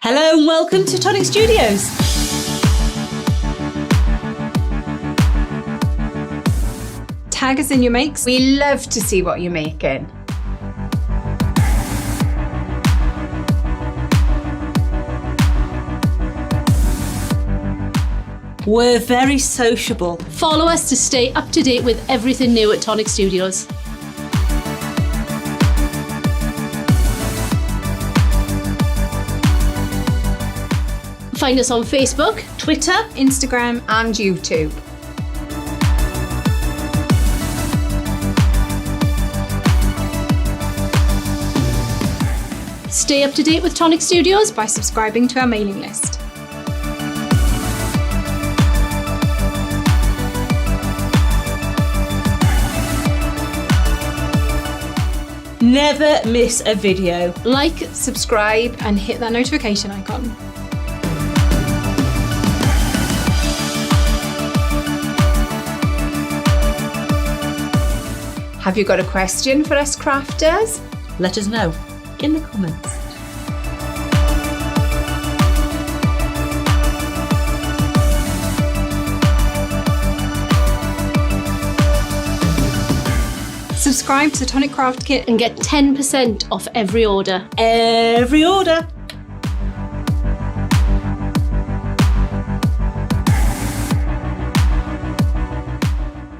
Hello and welcome to Tonic Studios. Tag us in your makes. We love to see what you're making. We're very sociable. Follow us to stay up to date with everything new at Tonic Studios. Find us on Facebook, Twitter, Instagram, And YouTube. stay up to date with Tonic Studios. by subscribing to our mailing list. never miss a video. Like, Subscribe and hit that notification icon. Have you got a question for us crafters? Let us know in the comments. Subscribe to the Tonic Craft Kit and get 10% off every order. Every order.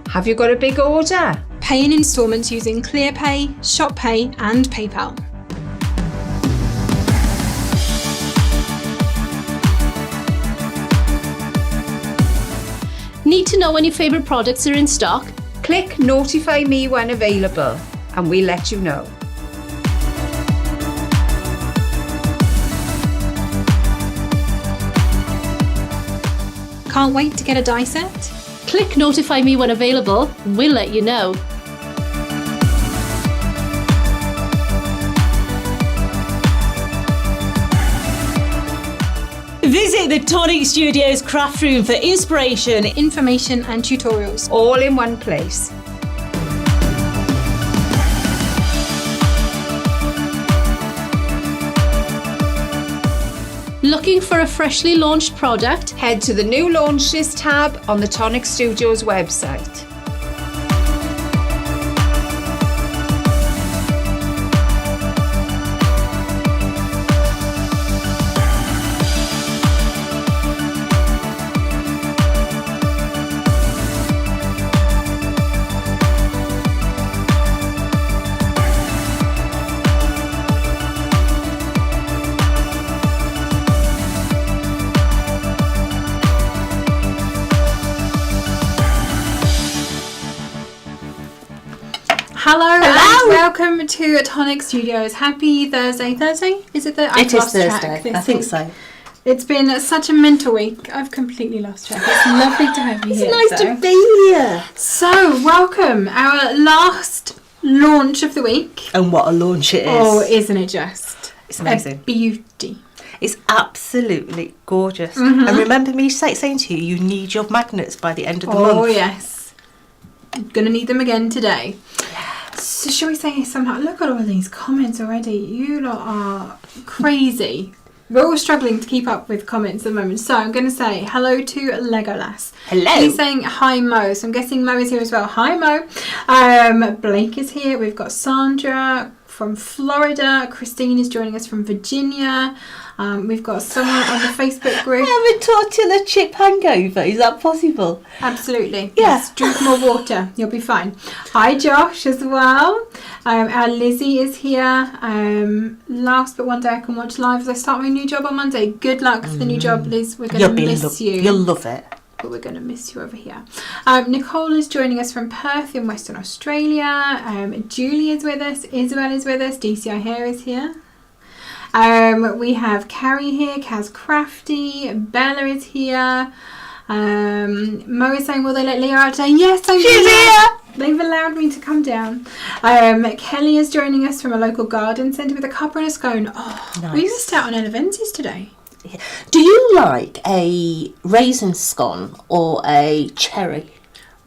Have you got a big order? Pay in instalments using ClearPay, ShopPay and PayPal. Need to know when your favourite products are in stock? Click notify me when available and we'll let you know. Can't wait to get a die set? Click notify me when available, and we'll let you know. Visit the Tonic Studios craft room for inspiration. Information and tutorials. All in one place. Looking for a freshly launched product? Head to the new launches tab on the Tonic Studios website. Hello and welcome to Tonic Studios. Happy Thursday. Thursday? Is it Thursday? It is Thursday. I think so. It's been such a mental week. I've completely lost track. It's lovely to have you here. It's nice to be here. So, welcome. Our last launch of the week. And what a launch it is. Oh, isn't it just? It's amazing. A beauty. It's absolutely gorgeous. And remember me saying to you, you need your magnets by the end of the month. Oh, yes. I'm going to need them again today. So shall we say somehow, look at all these comments already. You lot are crazy. We're all struggling to keep up with comments at the moment. So I'm going to say hello to Legolas. Hello. He's saying hi Mo. So I'm guessing Mo is here as well. Hi Mo. Blake is here. We've got Sandra from Florida. Christine is joining us from Virginia. We've got someone on the Facebook group. Have a tortilla chip hangover. Is that possible? Absolutely. Yeah. Yes, drink more water. You'll be fine. Hi, Josh, as well. Our Lizzie is here. Last but one day I can watch live as I start my new job on Monday. Good luck for the new job, Liz. We're going to miss you. You'll love it. But we're going to miss you over here. Nicole is joining us from Perth in Western Australia. Julie is with us. Isabel is with us. DCI Hair is here. We have Carrie here, Kaz Crafty, Bella is here. Mo is saying, will they let Leo out today? Yes, she's here. They've allowed me to come down. Kelly is joining us from a local garden centre with a cuppa and a scone. Oh, nice. We missed out on Eleventies today. Do you like a raisin scone or a cherry?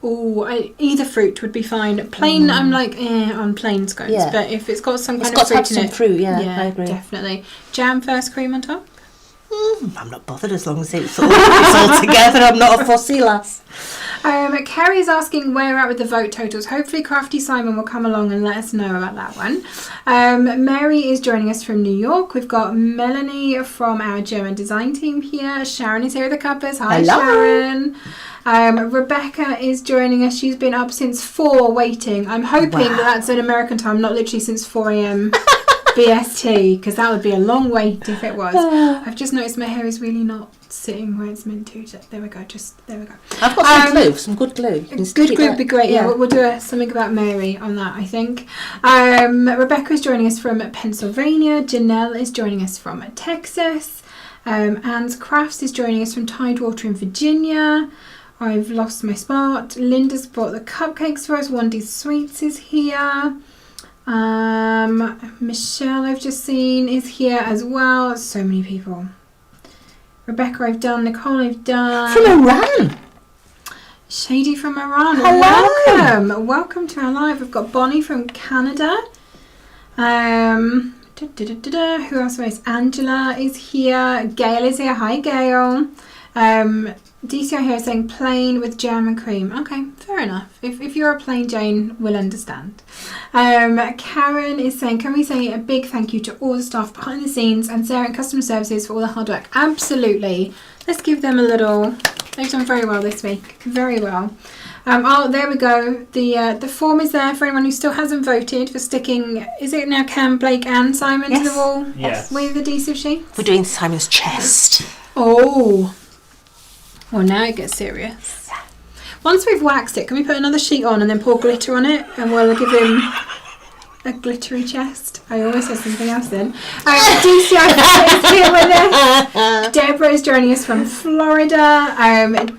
Oh, either fruit would be fine. Plain, I'm like on plain scones, but if it's got some kind of fruit in it, fruit. Yeah, I agree. Definitely. Jam first, cream on top. I'm not bothered as long as it's all together. I'm not a fussy lass. Kerry is asking where we're at with the vote totals. Hopefully Crafty Simon will come along and let us know about that one. Mary is joining us from New York. We've got Melanie from our German design team here. Sharon is here with the cuppers. Hi, Hello. Sharon. Rebecca is joining us. She's been up since 4 waiting. I'm hoping that that's an American time, not literally since 4 a.m. BST, because that would be a long wait if it was. I've just noticed my hair is really not sitting where it's meant to. There we go. There we go. I've got some good glue. Good glue would be great. Yeah, we'll do something about Mary on that, I think. Rebecca is joining us from Pennsylvania. Janelle is joining us from Texas. Anne's Crafts is joining us from Tidewater in Virginia. I've lost my spot. Linda's brought the cupcakes for us. Wandy's Sweets is here. Michelle, I've just seen, is here as well. So many people. Rebecca, I've done. Nicole, I've done. From Iran. Shady from Iran. Hello. Welcome to our live. We've got Bonnie from Canada. Who else is? Angela is here. Gail is here. Hi, Gail. DCI here is saying plain with jam and cream. Okay, fair enough. If you're a plain Jane, we'll understand. Karen is saying, can we say a big thank you to all the staff behind the scenes and Sarah in customer services for all the hard work? Absolutely. Let's give them a little. They've done very well this week. Very well. Oh, there we go. The form is there for anyone who still hasn't voted for sticking. Is it now Cam, Blake, and Simon to the wall? Yes. With adhesive sheets. We're doing Simon's chest. Oh. Well, now it gets serious. Once we've waxed it, can we put another sheet on and then pour glitter on it, and we'll give him a glittery chest? I always say something else then. DCI is here with us. Deborah is joining us from Florida.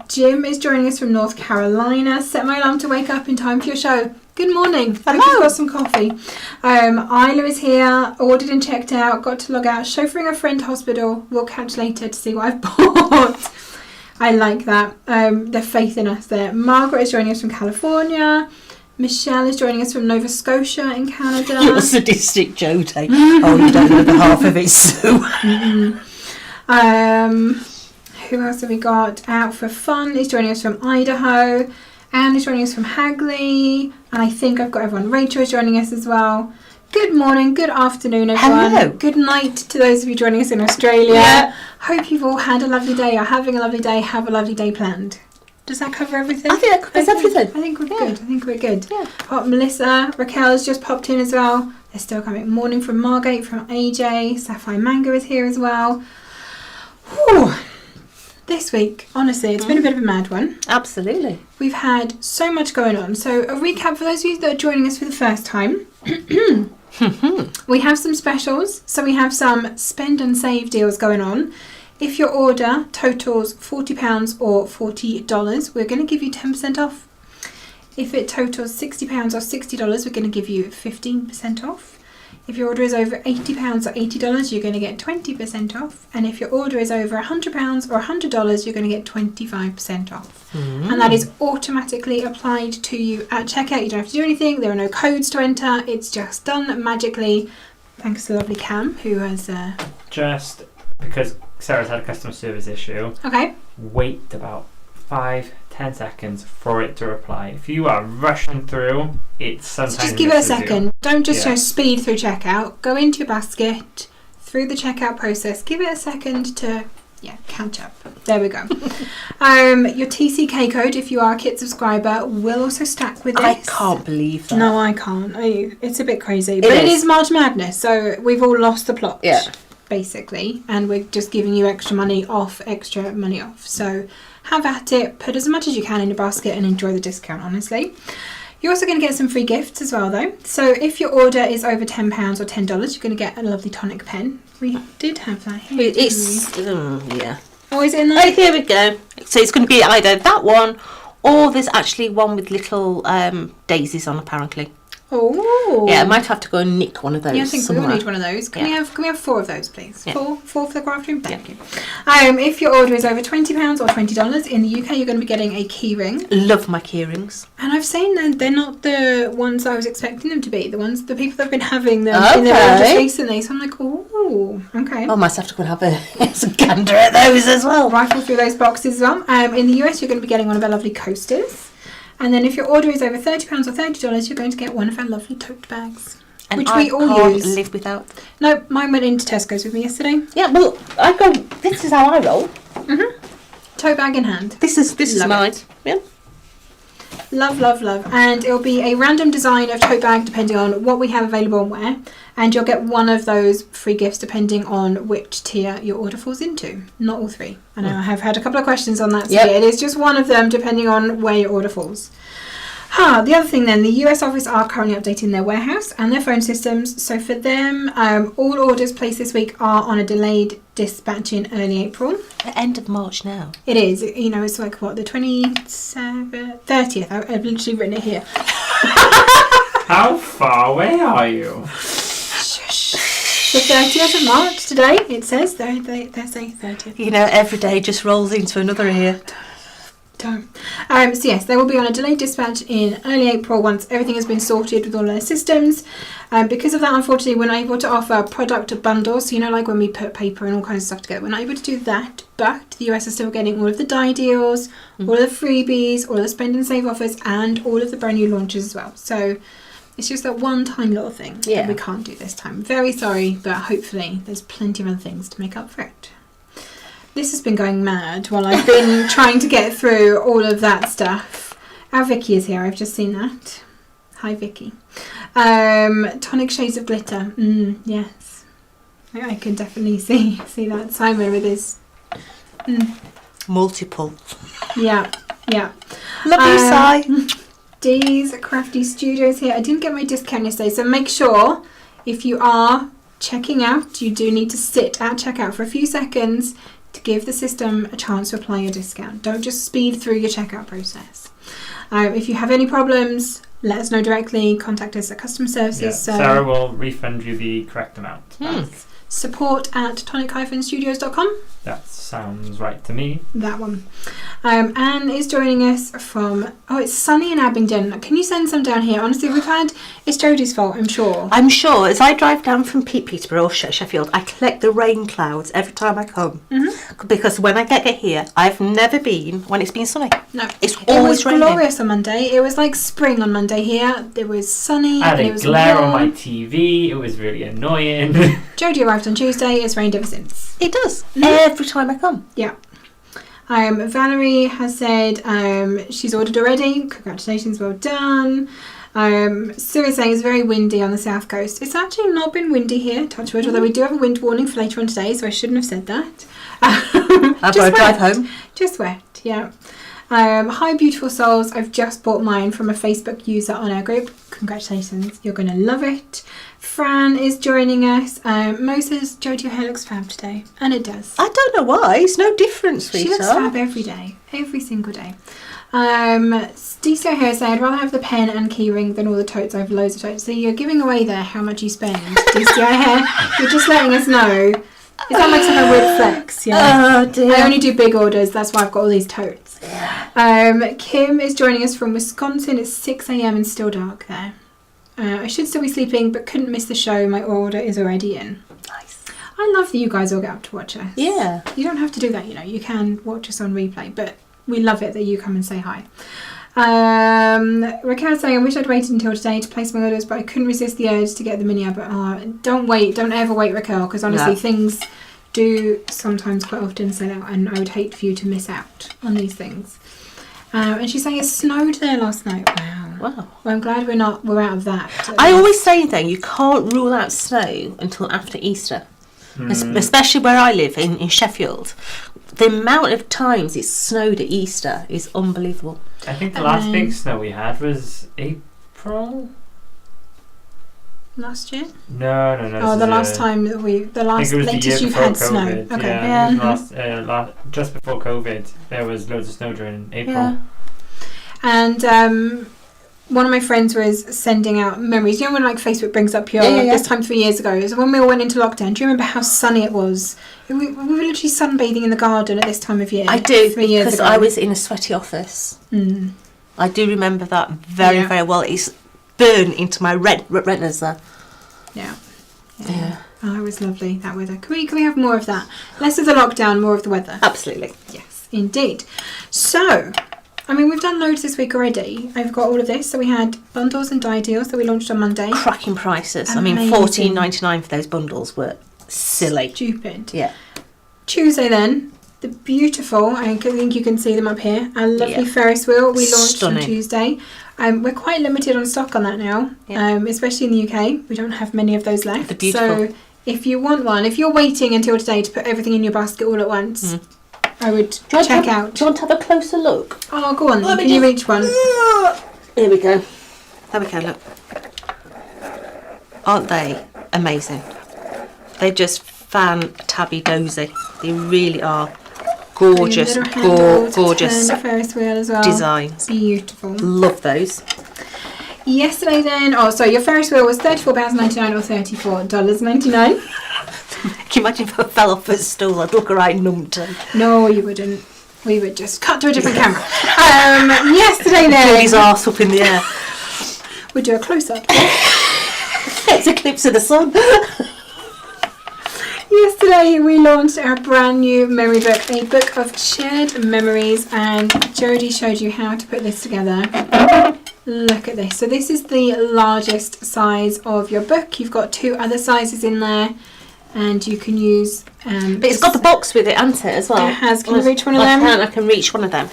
Jim is joining us from North Carolina. Set my alarm to wake up in time for your show. Good morning. Hello. I've got some coffee. Isla is here. Ordered and checked out. Got to log out. Chauffeuring a friend to hospital. We'll catch later to see what I've bought. I like that. The faith in us there. Margaret is joining us from California. Michelle is joining us from Nova Scotia in Canada. You're sadistic, Jodie. Oh, you don't know the half of it, Sue. Who else have we got? Out for Fun is joining us from Idaho. Anne is joining us from Hagley. And I think I've got everyone. Rachel is joining us as well. Good morning, good afternoon, everyone. Hello. Good night to those of you joining us in Australia. Yeah. Hope you've all had a lovely day, are having a lovely day, have a lovely day planned. Does that cover everything? I think that covers everything. I think we're good. Yeah. Melissa, Raquel has just popped in as well. They're still coming. Morning from Margate, from AJ. Sapphire Mango is here as well. Whew. This week, honestly, it's been a bit of a mad one. Absolutely. We've had so much going on. So a recap for those of you that are joining us for the first time. We have some specials. So we have some spend and save deals going on. If your order totals £40 or $40, we're going to give you 10% off. If it totals £60 or $60, we're going to give you 15% off. If your order is over £80 or $80, you're going to get 20% off. And if your order is over £100 or $100, you're going to get 25% off. And that is automatically applied to you at checkout. You don't have to do anything. There are no codes to enter. It's just done magically. Thanks to lovely Cam, who has... Just because Sarah's had a customer service issue. Okay. Wait about 5-10 seconds for it to reply. If you are rushing through, it's sometimes just give it a second. Don't just speed through checkout. Go into your basket, through the checkout process. Give it a second to catch up. There we go. Your TCK code, if you are a Kit subscriber, will also stack with this. I can't believe that. No, I can't. It's a bit crazy, but it is March Madness, so we've all lost the plot. Yeah. Basically, and we're just giving you extra money off. So have at it, put as much as you can in your basket and enjoy the discount, honestly. You're also going to get some free gifts as well though. So if your order is over £10 or $10, you're going to get a lovely tonic pen. We did have that here. Oh, is it in there? Oh, here we go. So it's going to be either that one or there's actually one with little daisies on apparently. Oh. Yeah, I might have to go and nick one of those. Yeah, I think we somewhere. all need one of those. Can we have 4 of those, please? Yeah. Four for the craft room. Thank you. If your order is over £20 or $20 in the UK, you're going to be getting a key ring. Love my key rings. And I've seen that they're not the ones I was expecting them to be. The people that have been having them in their orders recently. So I'm like, oh, okay. I might have to go and have a gander at those as well. Rifle through those boxes as well. In the US, you're going to be getting one of our lovely coasters. And then if your order is over £30 or $30, you're going to get one of our lovely tote bags. And which I we all can't use. live without. No, mine went into Tesco's with me yesterday. Yeah, well, this is how I roll. Tote bag in hand. This is Love mine. it. Yeah. Love, love, love. And it'll be a random design of tote bag depending on what we have available and where. And you'll get one of those free gifts depending on which tier your order falls into. Not all 3. I know I have had a couple of questions on that. So yeah, it is just one of them depending on where your order falls. The other thing then, the US office are currently updating their warehouse and their phone systems. So for them, all orders placed this week are on a delayed dispatch in early April. The end of March now. It is. You know, it's like what, the 27th, 30th. I've literally written it here. How far away are you? The 30th of March today, it says. They're saying 30th. You know, every day just rolls into another year. Don't. So yes, they will be on a delayed dispatch in early April once everything has been sorted with all their systems. Because of that, unfortunately, we're not able to offer product bundles. So, you know, like when we put paper and all kinds of stuff together, we're not able to do that. But the US is still getting all of the die deals, all of the freebies, all of the spend and save offers, and all of the brand new launches as well. So it's just that one tiny little thing that we can't do this time. Very sorry, but hopefully there's plenty of other things to make up for it. This has been going mad while I've been trying to get through all of that stuff. Our Vicky is here. I've just seen that. Hi, Vicky. Tonic shades of glitter. Yes. I can definitely see that. Simon with his... Multiple. Yeah. Love you, Si. Dee's Crafty Studios here. I didn't get my discount yesterday, so make sure if you are checking out, you do need to sit at checkout for a few seconds to give the system a chance to apply your discount. Don't just speed through your checkout process. If you have any problems, let us know directly. Contact us at customer services. Yeah, Sarah will refund you the correct amount. Support at tonic-studios.com. That sounds right to me. That one. Anne is joining us from... Oh, it's sunny in Abingdon. Can you send some down here? Honestly, it's Jodie's fault, I'm sure. I'm sure. As I drive down from Peterborough or Sheffield, I collect the rain clouds every time I come. Because when I get here, I've never been when it's been sunny. No. It's always raining. It was glorious on Monday. It was like spring on Monday here. It was sunny. I had and a it was glare warm. on my TV. It was really annoying. Jodie arrived on Tuesday. It's rained ever since. It does. Every time I come. Yeah. Valerie has said she's ordered already. Congratulations, well done. Sue is saying it's very windy on the south coast. It's actually not been windy here, touch wood, although we do have a wind warning for later on today, so I shouldn't have said that. I've got to drive home. Just wet, yeah. Hi, beautiful souls. I've just bought mine from a Facebook user on our group. Congratulations, you're going to love it. Fran is joining us. Mo says, Jodie, your hair looks fab today. And it does. I don't know why. It's no different, sweetheart. She looks fab every day. Every single day. DCO here saying, I'd rather have the pen and keyring than all the totes. I have loads of totes. So you're giving away there how much you spend. DCO here, you're just letting us know. Is that like some weird flex? Yeah. Oh dear. I only do big orders. That's why I've got all these totes. Kim is joining us from Wisconsin. It's 6 a.m. and still dark there. I should still be sleeping, but couldn't miss the show. My order is already in. Nice. I love that you guys all get up to watch us. Yeah. You don't have to do that, you know. You can watch us on replay, but we love it that you come and say hi. Raquel's saying, I wish I'd waited until today to place my orders, but I couldn't resist the urge to get the mini album. Don't wait. Don't ever wait, Raquel, because honestly, things do sometimes quite often sell out, and I would hate for you to miss out on these things. And she's saying it snowed there last night. Wow. Well, I'm glad we're out of that. I always say then you can't rule out snow until after Easter. Especially where I live in Sheffield. The amount of times it's snowed at Easter is unbelievable. I think the last big snow we had was April. Last year? No. Oh, the last time that the latest you've had COVID. snow. Okay. Yeah. Last, just before COVID, there was loads of snow during April. Yeah. And one of my friends was sending out memories. You know when like Facebook brings up your Yeah. this time 3 years ago. It was when we all went into lockdown. Do you remember how sunny it was? We were literally sunbathing in the garden at this time of year. I do, 3 years because ago. I was in a sweaty office. Mm. I do remember that very, Yeah. very well. It's burned into my retinas there. Yeah. Yeah. Oh, it was lovely, that weather. Can we have more of that? Less of the lockdown, more of the weather. Absolutely. Yes, indeed. So, I mean, we've done loads this week already. I've got all of this. So we had bundles and die deals that we launched on Monday. Cracking prices. I mean, Amazing. $14.99 for those bundles were silly. Stupid. Yeah. Tuesday then, the beautiful, I think you can see them up here, a lovely Yeah. Ferris wheel we launched Stunning. on Tuesday. We're quite limited on stock on that now, Yeah. especially in the UK. We don't have many of those left. They're beautiful. So if you want one, if you're waiting until today to put everything in your basket all at once, I would check out. Do you want to have a closer look? Oh, go on. Let me Can you just- reach one? Here we go. There we go, look. Aren't they amazing? They're just fan-tabby-dozy. They really are gorgeous, Little handle to gorgeous turn the Ferris wheel as well. designs. Beautiful. Love those. Yesterday then, your Ferris wheel was £34.99 or $34.99. Can you imagine if I fell off a stool? I'd look right numpty. No, you wouldn't. We would just cut to a different camera. Yesterday His then, arse up in the air. we'd do a close-up. It's eclipse of the sun. Yesterday we launched our brand new memory book, a book of shared memories, and Jodie showed you how to put this together. Look at this. So this is the largest size of your book. You've got 2 other sizes in there, and you can use... But it's got the box with it, hasn't it, as well? It has. Can you reach one of them? I can reach one of them.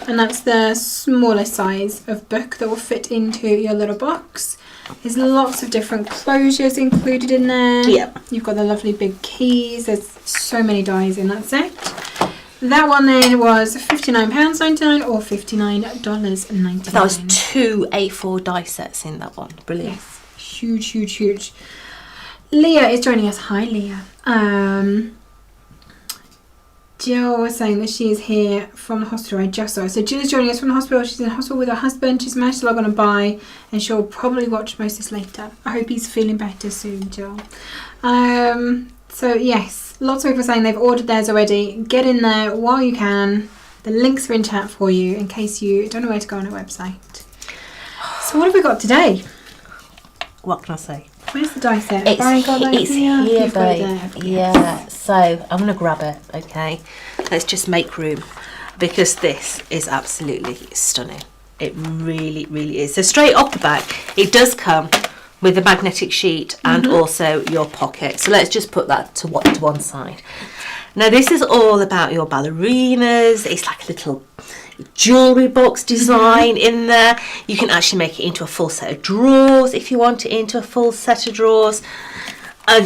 And that's the smallest size of book that will fit into your little box. There's lots of different closures included in there. Yeah. You've got the lovely big keys. There's so many dies in that set. That one then was £59.99 or $59.99. That was 2 A4 die sets in that one. Brilliant. Yes. Huge, huge, huge. Leah is joining us. Hi, Leah. Jill was saying that she is here from the hospital. I just saw her. So Jill is joining us from the hospital. She's in the hospital with her husband. She's managed to log on and buy, and she'll probably watch most of this later. I hope he's feeling better soon, Jill. So yes, lots of people are saying they've ordered theirs already. Get in there while you can. The links are in chat for you in case you don't know where to go on our website. So what have we got today? What can I say? Where's the die set? It's, Have I got that it's here? here, You've got it babe. there. Yeah. So I'm going to grab it, okay? Let's just make room, because this is absolutely stunning. It really, really is. So straight off the back, it does come with a magnetic sheet and also your pocket. So let's just put that to one side. Now this is all about your ballerinas. It's like a little jewellery box design in there. You can actually make it into a full set of drawers if you want it into a full set of drawers. And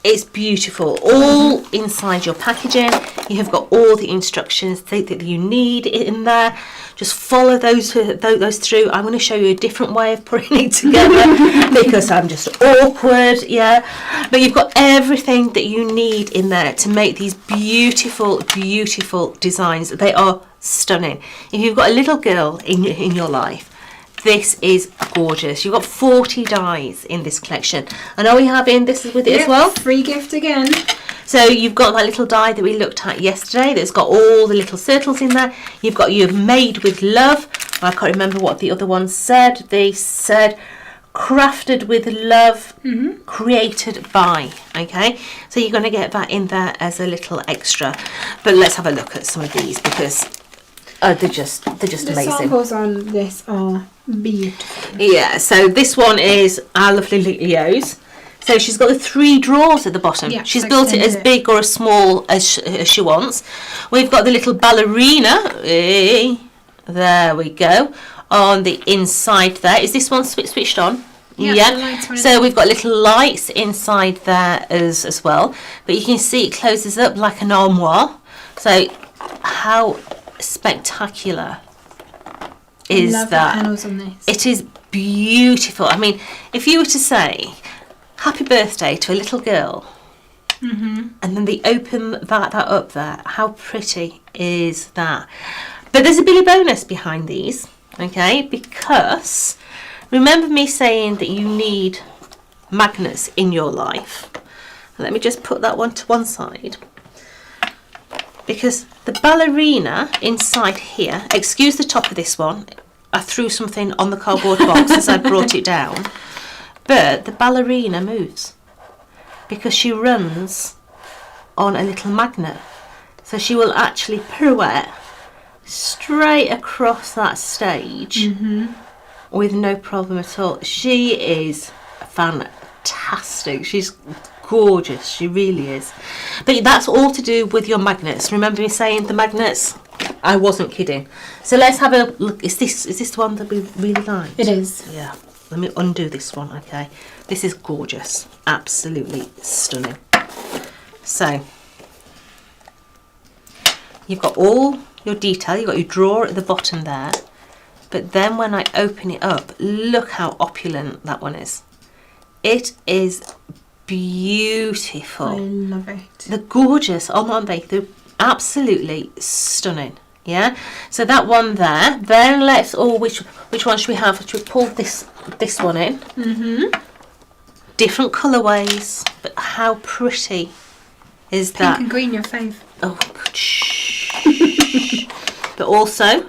it's beautiful. All inside your packaging. You have got all the instructions that you need in there. Just follow those through. I'm going to show you a different way of putting it together because I'm just awkward, yeah. But you've got everything that you need in there to make these beautiful, beautiful designs. They are stunning. If you've got a little girl in your life, this is gorgeous. You've got 40 dies in this collection. And are we having this with it as well? Free gift again. So you've got that little die that we looked at yesterday that's got all the little circles in there. You've got your Made with Love. I can't remember what the other one said. They said crafted with love, created by. Okay, so you're going to get that in there as a little extra. But let's have a look at some of these because they're just The amazing. samples on this are beautiful. Yeah, so this one is our lovely Leo's. So she's got the 3 drawers at the bottom. Yeah, She's so built it as extended. big or as small as she wants. We've got the little ballerina. There we go. On the inside there. Is this one switched on? Yeah, the lights are in So we've got little lights inside there as well. But you can see it closes up like an armoire. So how spectacular is Love the that? panels on this. It is beautiful. I mean, if you were to say happy birthday to a little girl and then they open that up there, how pretty is that? But there's a Billy bonus behind these. okay, because remember me saying that you need magnets in your life. Let me just put that one to one side, because the ballerina inside here, excuse the top of this one, I threw something on the cardboard box as I brought it down, but the ballerina moves because she runs on a little magnet. So she will actually pirouette straight across that stage with no problem at all. She is fantastic. She's gorgeous. She really is. But that's all to do with your magnets. Remember me saying the magnets? I wasn't kidding. So let's have a look. Is this the one that we really like? It is. Yeah. Let me undo this one. Okay. This is gorgeous. Absolutely stunning. So you've got all your detail, you've got your drawer at the bottom there, but then when I open it up, look how opulent that one is. It is beautiful. I love it. They're gorgeous, aren't they? They're absolutely stunning. Yeah, so that one there. Then let's which one should we have? Should we pull this one in? Different colourways, but how pretty is that? Pink and green, your fave. Oh, good. Shh. But also,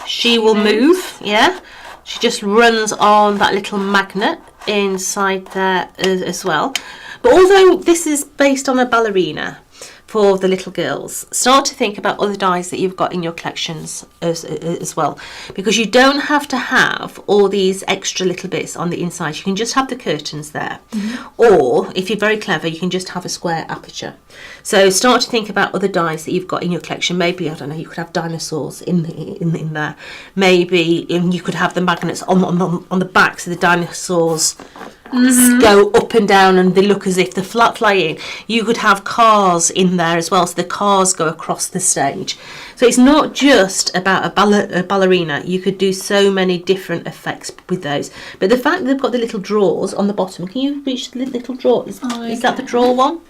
she will move. Yeah, she just runs on that little magnet inside there as well. But although this is based on a ballerina for the little girls, start to think about other dies that you've got in your collections as well, because you don't have to have all these extra little bits on the inside. You can just have the curtains there, or if you're very clever, you can just have a square aperture. So start to think about other dies that you've got in your collection. Maybe, I don't know, you could have dinosaurs in there. Maybe you could have the magnets on the back, so the dinosaurs go up and down and they look as if they're flying. You could have cars in there as well, so the cars go across the stage. So it's not just about a ballerina. You could do so many different effects with those. But the fact that they've got the little drawers on the bottom, can you reach the little drawer? Is that the drawer one?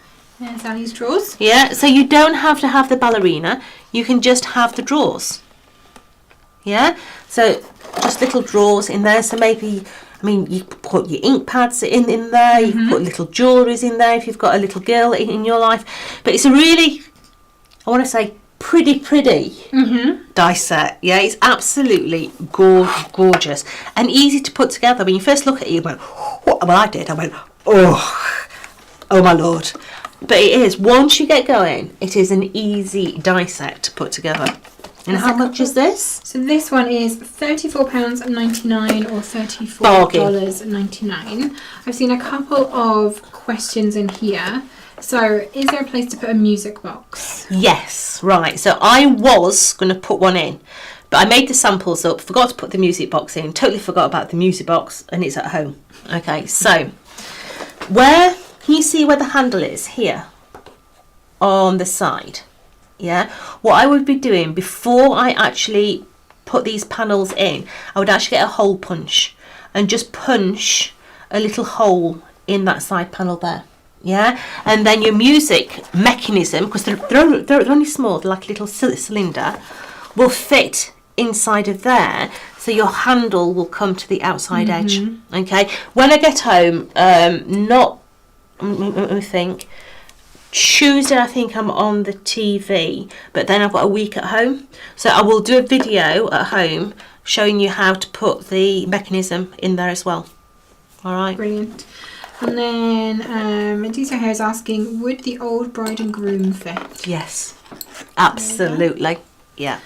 Yeah, Sally's drawers. Yeah, so you don't have to have the ballerina. You can just have the drawers. Yeah, so just little drawers in there. So maybe, I mean, you could put your ink pads in there, you can put little jewelleries in there if you've got a little girl in your life. But it's a really, I want to say, pretty die set. Yeah, it's absolutely gorgeous and easy to put together. When you first look at it, you went, what? Well, I did. I went, oh my lord. But it is, once you get going, it is an easy die set to put together. And how much is this? So this one is £34.99 or $34.99. I've seen a couple of questions in here. So is there a place to put a music box? Yes, right. So I was going to put one in, but I made the samples up, forgot to put the music box in, totally forgot about the music box, and it's at home. Okay, so can you see where the handle is? Here on the side. Yeah, what I would be doing before I actually put these panels in, I would actually get a hole punch and just punch a little hole in that side panel there. Yeah, and then your music mechanism, because they're only small, they're like a little cylinder, will fit inside of there, so your handle will come to the outside edge. Okay, when I get home, let me think, Tuesday I think I'm on the TV, but then I've got a week at home, so I will do a video at home showing you how to put the mechanism in there as well. All right, brilliant. And then Medusa here is asking, would the old bride and groom fit? Yes, absolutely. Yeah.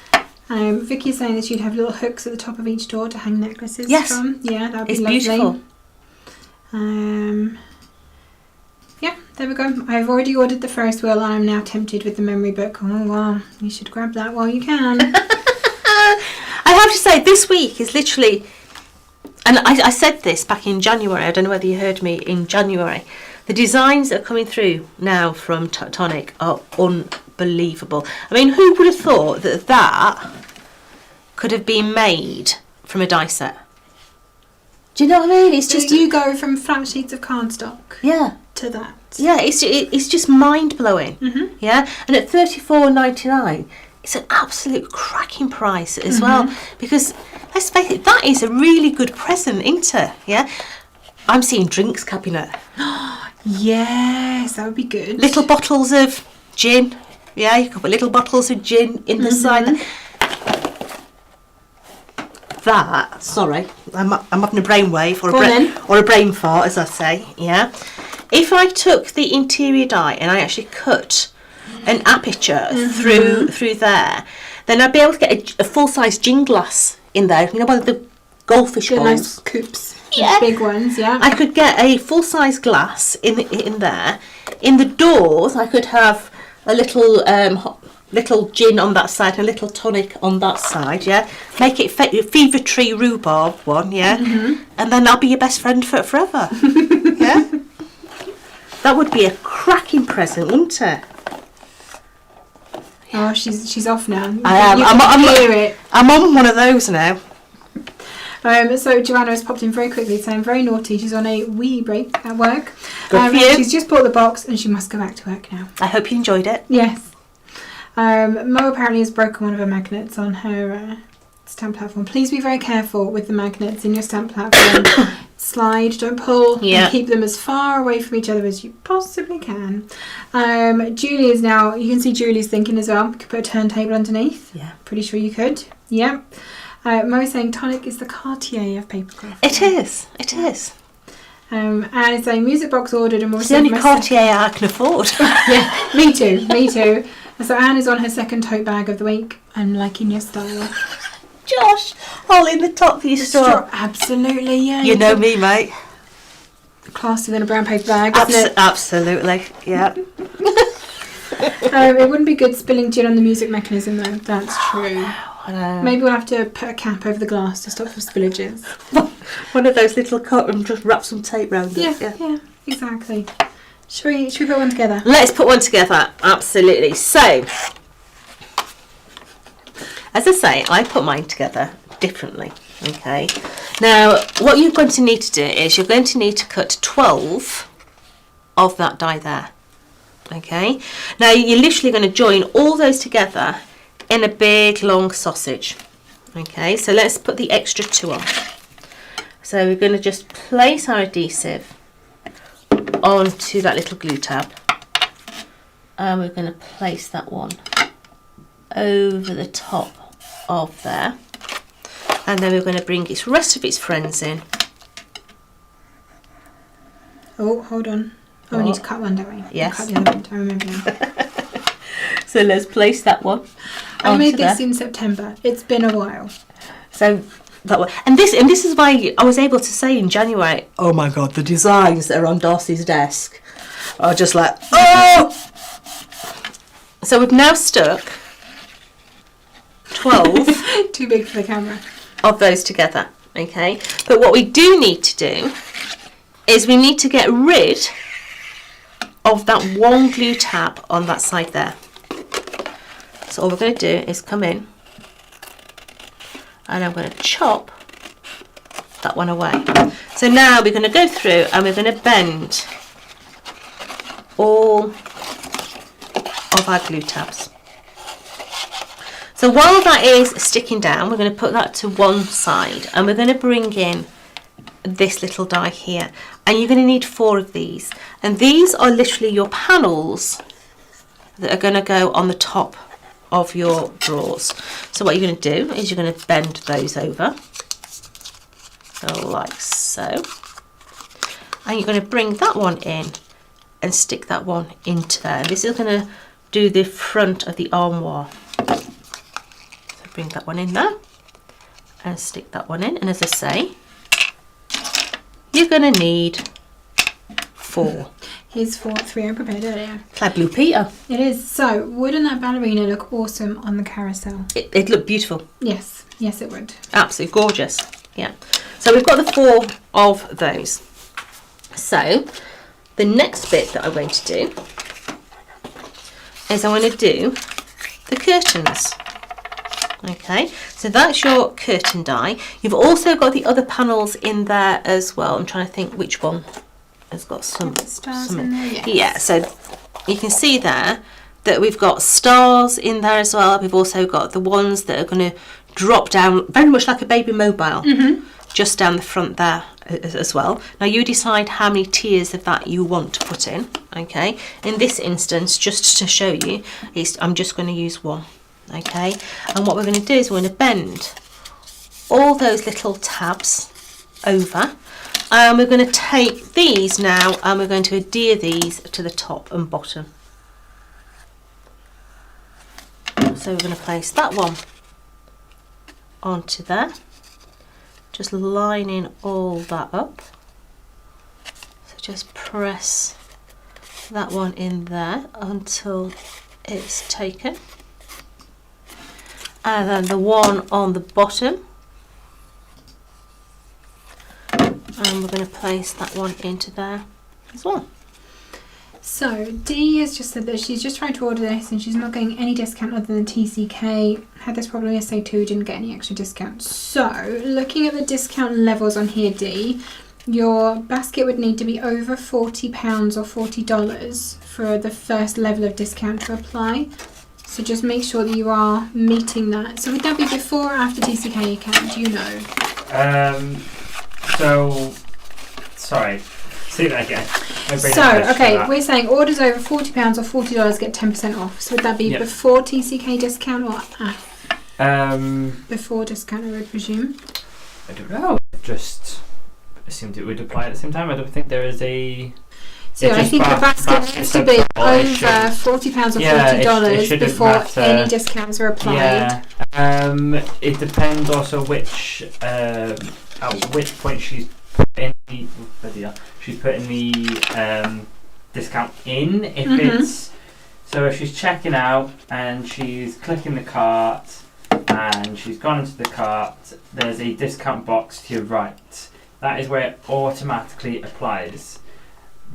Vicky's saying that you'd have little hooks at the top of each door to hang necklaces from. Yeah, that would be lovely. Beautiful. Yeah, there we go. I've already ordered the first wheel and I'm now tempted with the memory book. Oh wow, you should grab that while you can. I have to say, this week is literally, and I said this back in January, I don't know whether you heard me in January, the designs that are coming through now from Tonic are unbelievable. I mean, who would have thought that could have been made from a die set? Do you know what I mean? It's just, you go from flat sheets of cardstock to that. Yeah, it's just mind-blowing. Yeah, and at $34.99, it's an absolute cracking price as well, because let's face it, that is a really good present, isn't it? Yeah. I'm seeing drinks cabinet. Yes, that would be good. Little bottles of gin. Yeah, you could put little bottles of gin in the side. That, sorry, I'm having a brainwave or a brain fart, as I say. Yeah. If I took the interior die and I actually cut an aperture through there, then I'd be able to get a full-size gin glass in there. You know, one of the goldfish bowls. Nice coops. Yeah. Big ones, yeah. I could get a full-size glass in there. In the doors, I could have a little gin on that side and a little tonic on that side, yeah. Make it Fever Tree rhubarb one, yeah. And then I'll be your best friend forever, yeah. That would be a cracking present, wouldn't it? Oh, she's off now. I am. I'm on one of those now. So Joanna has popped in very quickly saying very naughty. She's on a wee break at work. Good for you. She's just bought the box and she must go back to work now. I hope you enjoyed it. Yes. Mo apparently has broken one of her magnets on her stamp platform. Please be very careful with the magnets in your stamp platform. Slide, don't pull. Yeah. And keep them as far away from each other as you possibly can. Julie is now, you can see Julie's thinking as well. You could put a turntable underneath. Yeah. Pretty sure you could. Yeah. Mo is saying tonic is the Cartier of papercraft. It is. It is. And it's a music box ordered and more. It's the only Cartier I can afford. Yeah, me too. Me too. So Anne is on her second tote bag of the week. I'm liking your style. Josh, all in the top for your store. Absolutely, yeah. You know me, mate. Classier than a brown paper bag, isn't it? Absolutely, yeah. It wouldn't be good spilling gin on the music mechanism though. That's true. I know. Maybe we'll have to put a cap over the glass to stop the spillages. One of those little cut and just wrap some tape round it. Yeah, exactly. Should we put one together? Let's put one together, absolutely. So, as I say, I put mine together differently, okay? Now, what you're going to need to do is you're going to need to cut 12 of that die there, okay? Now, you're literally going to join all those together in a big, long sausage, okay? So let's put the extra 2 on. So we're going to just place our adhesive onto that little glue tab, and we're going to place that one over the top of there, and then we're going to bring its rest of its friends in. Oh, hold on. Oh, we need to cut one, don't we? Yes. Cut the other one. I remember now. So let's place that one. I made onto this there. in September. It's been a while. So that one, and this is why I was able to say in January, oh my god, the designs that are on Darcy's desk are just like, oh. So we've now stuck 12 Too big for the camera. of those together, okay? But what we do need to do is we need to get rid of that one glue tab on that side there. So all we're going to do is come in and I'm going to chop that one away. So now we're going to go through and we're going to bend all of our glue tabs. So while that is sticking down, we're going to put that to one side and we're going to bring in this little die here, and you're going to need 4 of these, and these are literally your panels that are going to go on the top of your drawers. So what you're going to do is you're going to bend those over like so, and you're going to bring that one in and stick that one into there. This is going to do the front of the armoire. So bring that one in there and stick that one in, and as I say, you're going to need 4. Here's 3 I prepared earlier. It's like Blue Peter. It is. So, wouldn't that ballerina look awesome on the carousel? It looked beautiful. Yes. Yes, it would. Absolutely gorgeous. Yeah. So we've got the 4 of those. So the next bit that I'm going to do is I'm going to do the curtains. Okay, so that's your curtain die. You've also got the other panels in there as well. I'm trying to think which one has got some stars in there. Yes. Yeah, so you can see there that we've got stars in there as well. We've also got the ones that are going to drop down very much like a baby mobile, just down the front there as well. Now you decide how many tiers of that you want to put in. Okay, in this instance, just to show you, I'm just going to use one. Okay, and what we're going to do is we're going to bend all those little tabs over, and we're going to take these now and we're going to adhere these to the top and bottom. So we're going to place that one onto there, just lining all that up. So just press that one in there until it's taken, and then the one on the bottom, and we're going to place that one into there as well. So Dee has just said that she's just trying to order this and she's not getting any discount other than TCK. Had this problem yesterday too, didn't get any extra discount. So looking at the discount levels on here, Dee, your basket would need to be over £40 or $40 for the first level of discount to apply. So just make sure that you are meeting that. So would that be before or after TCK account? Do you know? So, sorry, say that again. So, okay, we're saying orders over £40 or $40 get 10% off. So would that be before TCK discount or after? Before discount, I would presume. I don't know. I just assumed it would apply at the same time. I don't think there is a... So I think the basket needs to be over £40 or $40 before any discounts are applied. Yeah. It depends also which at which point she's putting the discount in. If it's so, if she's checking out and she's clicking the cart and she's gone into the cart, there's a discount box to your right. That is where it automatically applies.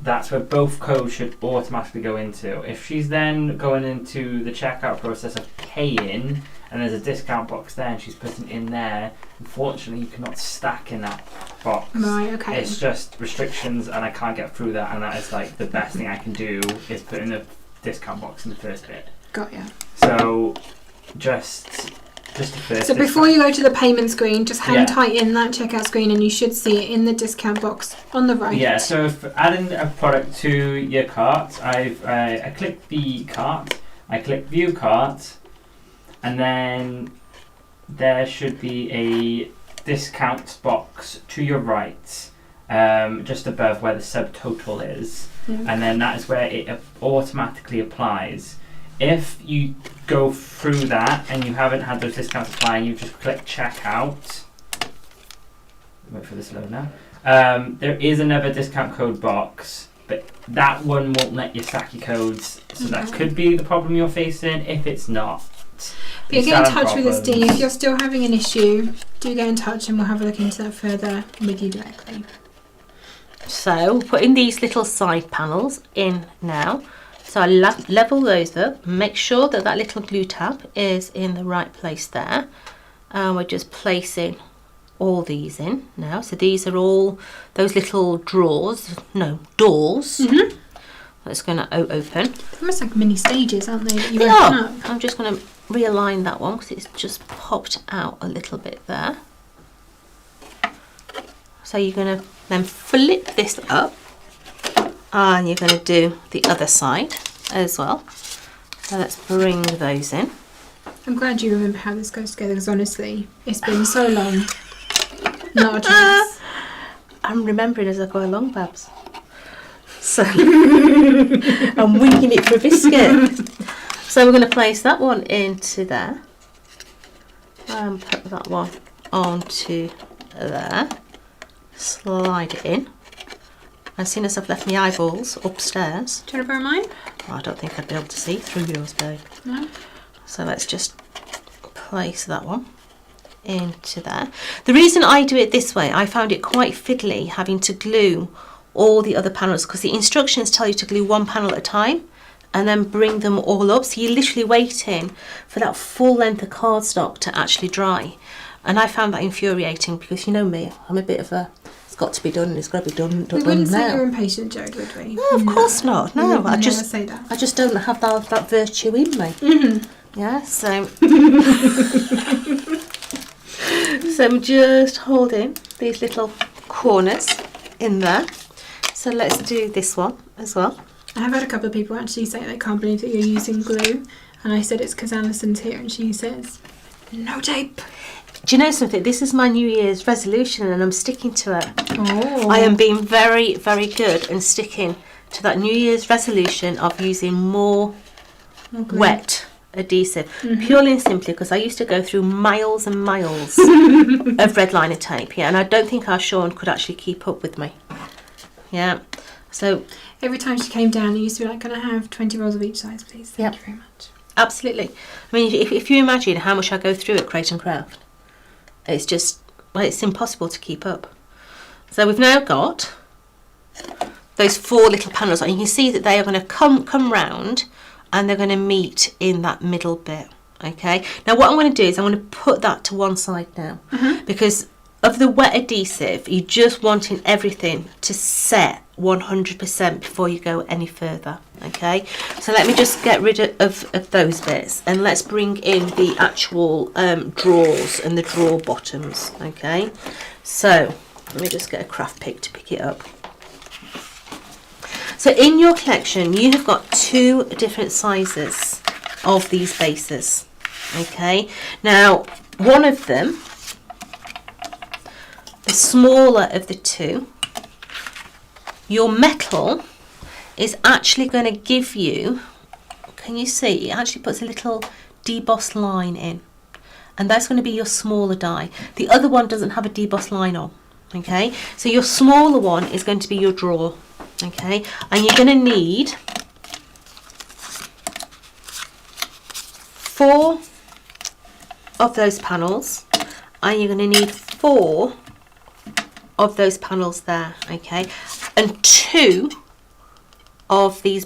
That's where both codes should automatically go into. If she's then going into the checkout process of paying and there's a discount box there and she's putting in there, unfortunately you cannot stack in that box. Right, okay. It's just restrictions and I can't get through that, and that is like the best thing I can do is put in the discount box in the first bit. Got ya. So just the first. So before you go to the payment screen, just hang tight in that checkout screen and you should see it in the discount box on the right. Yeah, so if adding a product to your cart, I click the cart, I click view cart, and then there should be a discount box to your right, just above where the subtotal is, and then that is where it automatically applies. If you go through that and you haven't had those discounts apply and you just click checkout, wait for this load now, there is another discount code box, but that one won't let you stack your codes, so that could be the problem you're facing. If it's not, but you get in touch with us, Dee. If you're still having an issue, do get in touch and we'll have a look into that further with you directly. So putting these little side panels in now. So I level those up, make sure that that little glue tab is in the right place there. And we're just placing all these in now. So these are all those little doors. That's going to open. Almost like mini stages, aren't they? That you open up. I'm just going to realign that one because it's just popped out a little bit there. So you're going to then flip this up. And you're going to do the other side as well. So let's bring those in. I'm glad you remember how this goes together because honestly, it's been so long. Not a chance. I'm remembering as I go along, Babs. So I'm winging it for a biscuit. So we're going to place that one into there. And put that one onto there. Slide it in. As soon as I've left my eyeballs upstairs. Do you want to borrow mine? I don't think I'd be able to see through yours, babe. No. So let's just place that one into there. The reason I do it this way, I found it quite fiddly having to glue all the other panels because the instructions tell you to glue one panel at a time and then bring them all up. So you're literally waiting for that full length of cardstock to actually dry. And I found that infuriating because you know me, I'm a bit of a... It's got to be done. It's got to be done. We wouldn't say you're impatient, Jode, would we? No, of course not. No, I just never say that. I just don't have that virtue in me. Yeah, so So I'm just holding these little corners in there. So let's do this one as well. I have had a couple of people actually say they can't believe that you're using glue, and I said it's because Alison's here, and she says no tape. Do you know something? This is my New Year's resolution and I'm sticking to it. Oh. I am being very, very good and sticking to that New Year's resolution of using more wet adhesive, purely and simply because I used to go through miles and miles of red liner tape, and I don't think our Sean could actually keep up with me. So every time she came down, I used to be like, can I have 20 rolls of each size, please? Thank you very much. absolutely. I mean, if you imagine how much I go through at Crate and Craft, it's just, well, it's impossible to keep up. So we've now got those 4 little panels, and you can see that they are going to come round and they're going to meet in that middle bit. Okay, now what I'm going to do is I'm going to put that to one side now, because of the wet adhesive, you're just wanting everything to set 100% before you go any further. Okay, so let me just get rid of those bits, and let's bring in the actual drawers and the drawer bottoms. Okay, so let me just get a craft pick to pick it up. So in your collection you have got 2 different sizes of these bases. Okay, now one of them, the smaller of the 2, your metal is actually going to give you, can you see, it actually puts a little debossed line in, and that's going to be your smaller die. The other one doesn't have a debossed line on. Okay, so your smaller one is going to be your drawer. Okay, and you're going to need 4 of those panels, and you're going to need 4 of those panels there. Okay, and 2 of these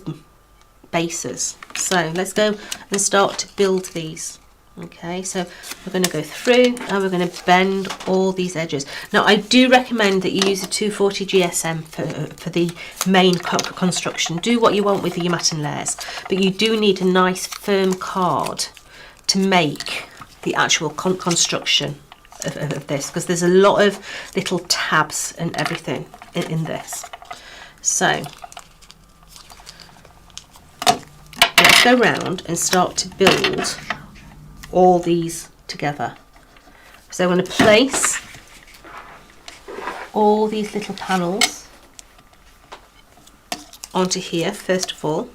bases. So let's go and start to build these. Okay, so we're going to go through and we're going to bend all these edges. Now I do recommend that you use a 240 GSM for the main construction. Do what you want with your matten layers, but you do need a nice firm card to make the actual construction of this, because there's a lot of little tabs and everything in this. So let's go round and start to build all these together. So I'm going to place all these little panels onto here first of all.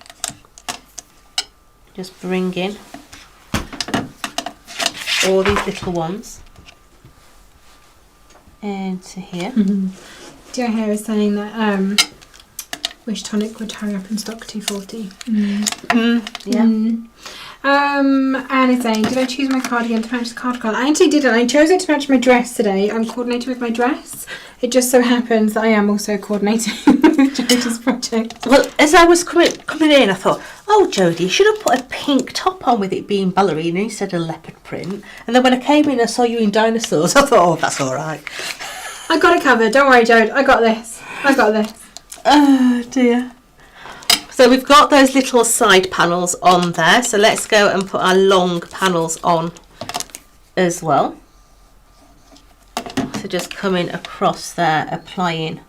Just bring in all these little ones into here. Joe here is saying that Wish Tonic would hurry up and stock 240. And it's saying, did I choose my cardigan to match the card colour? I actually didn't. I chose it to match my dress today. I'm coordinating with my dress. It just so happens that I am also coordinating with Jodie's project. Well, as I was coming in, I thought, oh, Jodie, you should have put a pink top on with it being ballerina instead of leopard print. And then when I came in, I saw you in dinosaurs. I thought, oh, that's all right. I got it covered. Don't worry, Jode. I got this. I got this. Oh, dear. So we've got those little side panels on there, so let's go and put our long panels on as well. So just coming across there, applying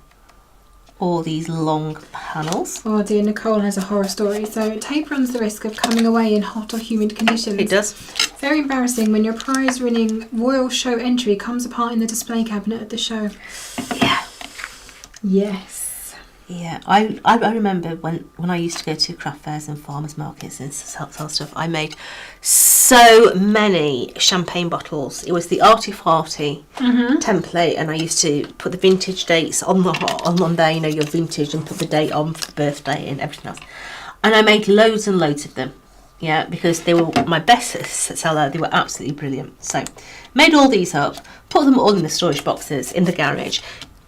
all these long panels. Oh dear, Nicole has a horror story. So tape runs the risk of coming away in hot or humid conditions. It does. Very embarrassing when your prize-winning Royal Show entry comes apart in the display cabinet at the show. Yeah. Yes. Yeah, I remember when I used to go to craft fairs and farmers markets and sell stuff, I made so many champagne bottles. It was the Arty Farty template, and I used to put the vintage dates on there, you know, your vintage, and put the date on for the birthday and everything else. And I made loads and loads of them, yeah, because they were my best seller. They were absolutely brilliant. So made all these up, put them all in the storage boxes in the garage.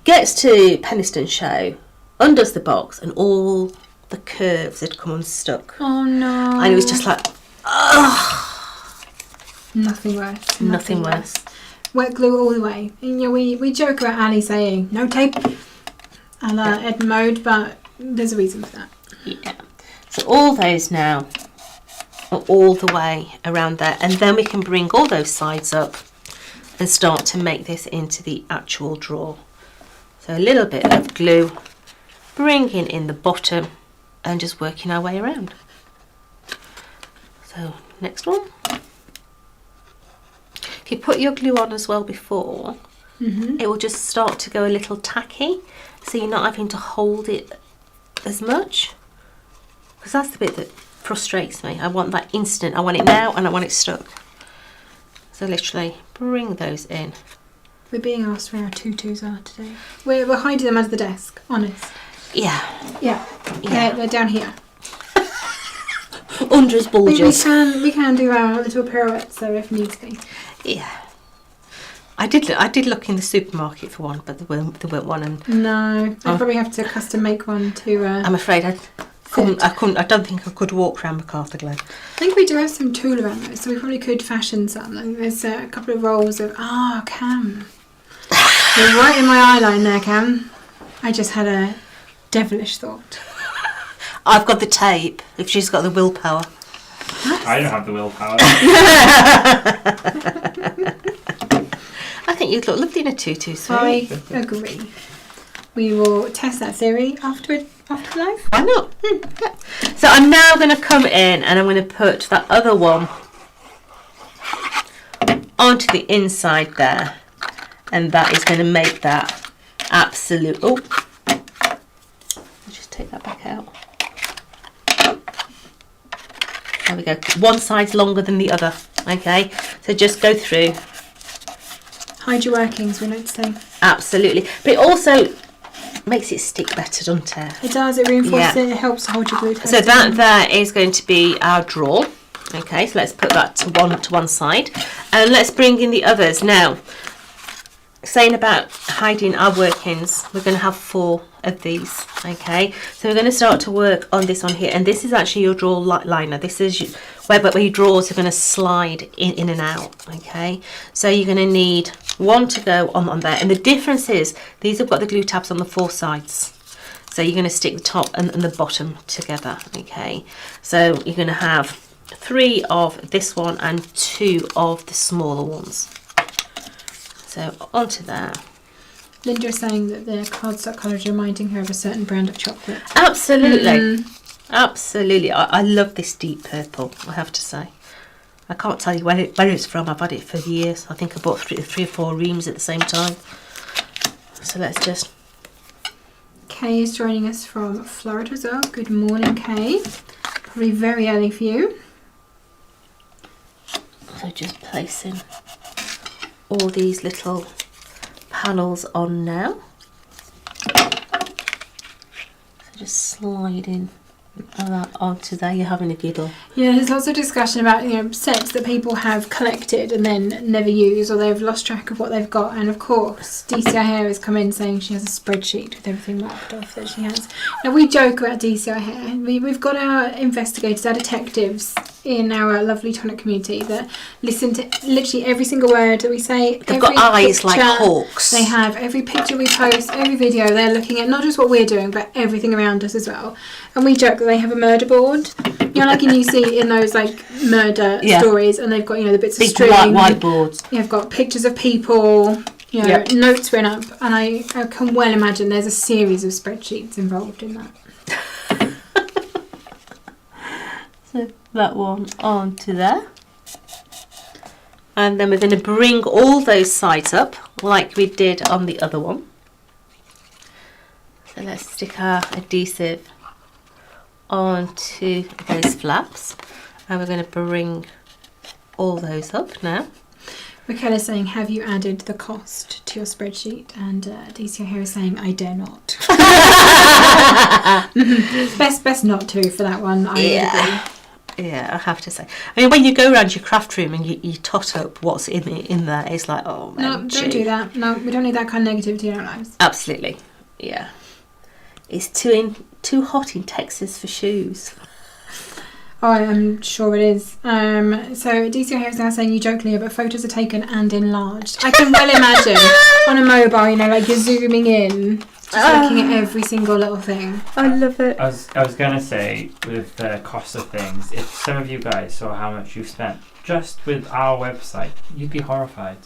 Gets to Penistone show, undoes the box, and all the curves had come unstuck. Oh no. And it was just like, ugh. Nothing worse. Nothing worse. Wet glue all the way. And, you know, we joke about Ali saying no tape a la Ed mode, but there's a reason for that. Yeah. So all those now are all the way around there, and then we can bring all those sides up and start to make this into the actual drawer. So a little bit of glue, bringing in the bottom and just working our way around. So next one. If you put your glue on as well before, it will just start to go a little tacky, so you're not having to hold it as much, because that's the bit that frustrates me. I want that instant, I want it now and I want it stuck. So literally bring those in. We're being asked where our tutus are today. We're hiding them under the desk, honest. Yeah. Yeah. They're down here. Under his bulges. We can do our little pirouettes though if needs be. Yeah. I did look in the supermarket for one, but there weren't one. And no, I'd probably have to custom make one to. I'm afraid I couldn't. I don't think I could walk around MacArthur Glen. I think we do have some tulle around though, so we probably could fashion some. Like there's a couple of rolls of. Cam, you're right in my eye line there, Cam. I just had a devilish thought. I've got the tape. If she's got the willpower. I don't have the willpower. I think you'd look lovely in a tutu. I agree. We will test that theory after live. Why not? Yeah. So I'm now going to come in and I'm going to put that other one onto the inside there, and that is going to make that absolute. Oh, just take that back out. There we go. One side's longer than the other. Okay, so just go through. Hide your workings, we like to say. Absolutely, but it also makes it stick better, doesn't it? It does. It reinforces it. It helps to hold your glue tight. So that there is going to be our drawer. Okay, so let's put that to one side, and let's bring in the others now. Saying about hiding our workings, we're going to have 4 of these. Okay, so we're going to start to work on this on here, and this is actually your drawer liner. This is where your drawers are going to slide in and out. Okay, so you're going to need 1 to go on there, and the difference is these have got the glue tabs on the 4 sides. So you're going to stick the top and the bottom together. Okay, so you're going to have 3 of this one and 2 of the smaller ones. So onto there. Linda is saying that the cardstock colour is reminding her of a certain brand of chocolate. Absolutely. Absolutely. I love this deep purple, I have to say. I can't tell you where it's from. I've had it for years. I think I bought 3 or 4 reams at the same time. So let's just... Kay is joining us from Florida as well. Good morning, Kay. Probably very early for you. So just placing all these little panels on now. So just sliding that onto there. You're having a giggle. Yeah, there's lots of discussion about sets that people have collected and then never use, or they've lost track of what they've got. And of course, DCI Hair has come in saying she has a spreadsheet with everything marked off that she has. Now we joke about DCI Hair. We've got our investigators, our detectives in our lovely tonic community that listen to literally every single word that we say. They've got eyes like hawks. They have every picture we post, every video. They're looking at not just what we're doing, but everything around us as well. And we joke that they have a murder board. Like you see in those like murder stories, and they've got the bits of string, big whiteboards. You've got pictures of people, notes written up, and I can well imagine there's a series of spreadsheets involved in that. So that one onto there, and then we're going to bring all those sides up like we did on the other one. So let's stick our adhesive onto those flaps, and we're going to bring all those up now. Michaela's saying, have you added the cost to your spreadsheet? And DCI Hair is saying, I dare not. best not to for that one. I would agree. Yeah, I have to say. I mean, when you go around your craft room and you tot up what's in there, it's like, oh man. No, don't do that. No, we don't need that kind of negativity in our lives. Absolutely. Yeah. It's too hot in Texas for shoes. Oh, I'm sure it is. So DCI Hair is now saying you joke, Leo, but photos are taken and enlarged. I can well imagine on a mobile, like you're zooming in, just looking at every single little thing. I love it. I was gonna say, with the cost of things, if some of you guys saw how much you've spent just with our website, you'd be horrified.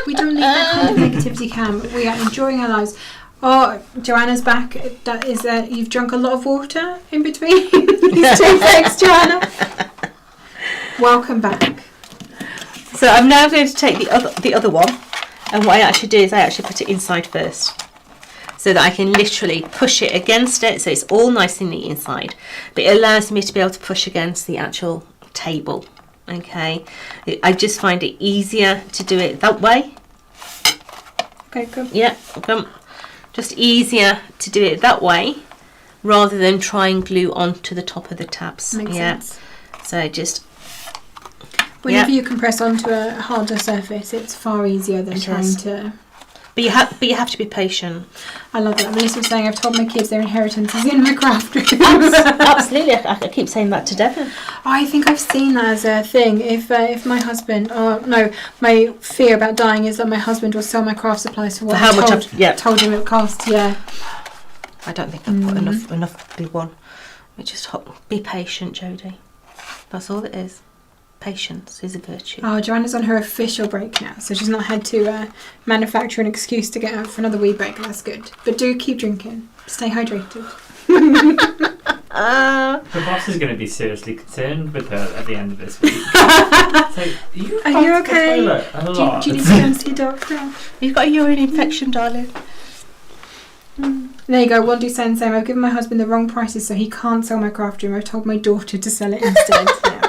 We don't need that kind of negativity, Cam. We are enjoying our lives. Oh, Joanna's back. That is you've drunk a lot of water in between these two breaks, Joanna. Welcome back. So I'm now going to take the other one, and what I actually do is I actually put it inside first, so that I can literally push it against it, so it's all nice and neat inside. But it allows me to be able to push against the actual table. Okay, I just find it easier to do it that way. Okay, good. Yeah, just easier to do it that way rather than try and glue onto the top of the tabs. Makes sense. So just whenever you can press onto a harder surface, it's far easier than trying to. But you have to be patient. I love that. Melissa was saying, I've told my kids their inheritance is in my craft room. Absolutely, I keep saying that to Devon. I think I've seen that as a thing. If my husband, my fear about dying is that my husband will sell my craft supplies for what I told him it would cost. Yeah. I don't think I've put enough big one. Just be patient, Jodie. That's all it is. Patience is a virtue. Oh, Joanna's on her official break now, so she's not had to manufacture an excuse to get out for another wee break. That's good. But do keep drinking. Stay hydrated. The boss is going to be seriously concerned with her at the end of this week. Are you okay? Do you need to go and see a doctor? You've got a urine infection, darling. There you go. One do same. I've given my husband the wrong prices, so he can't sell my craft room. I've told my daughter to sell it instead. Yeah.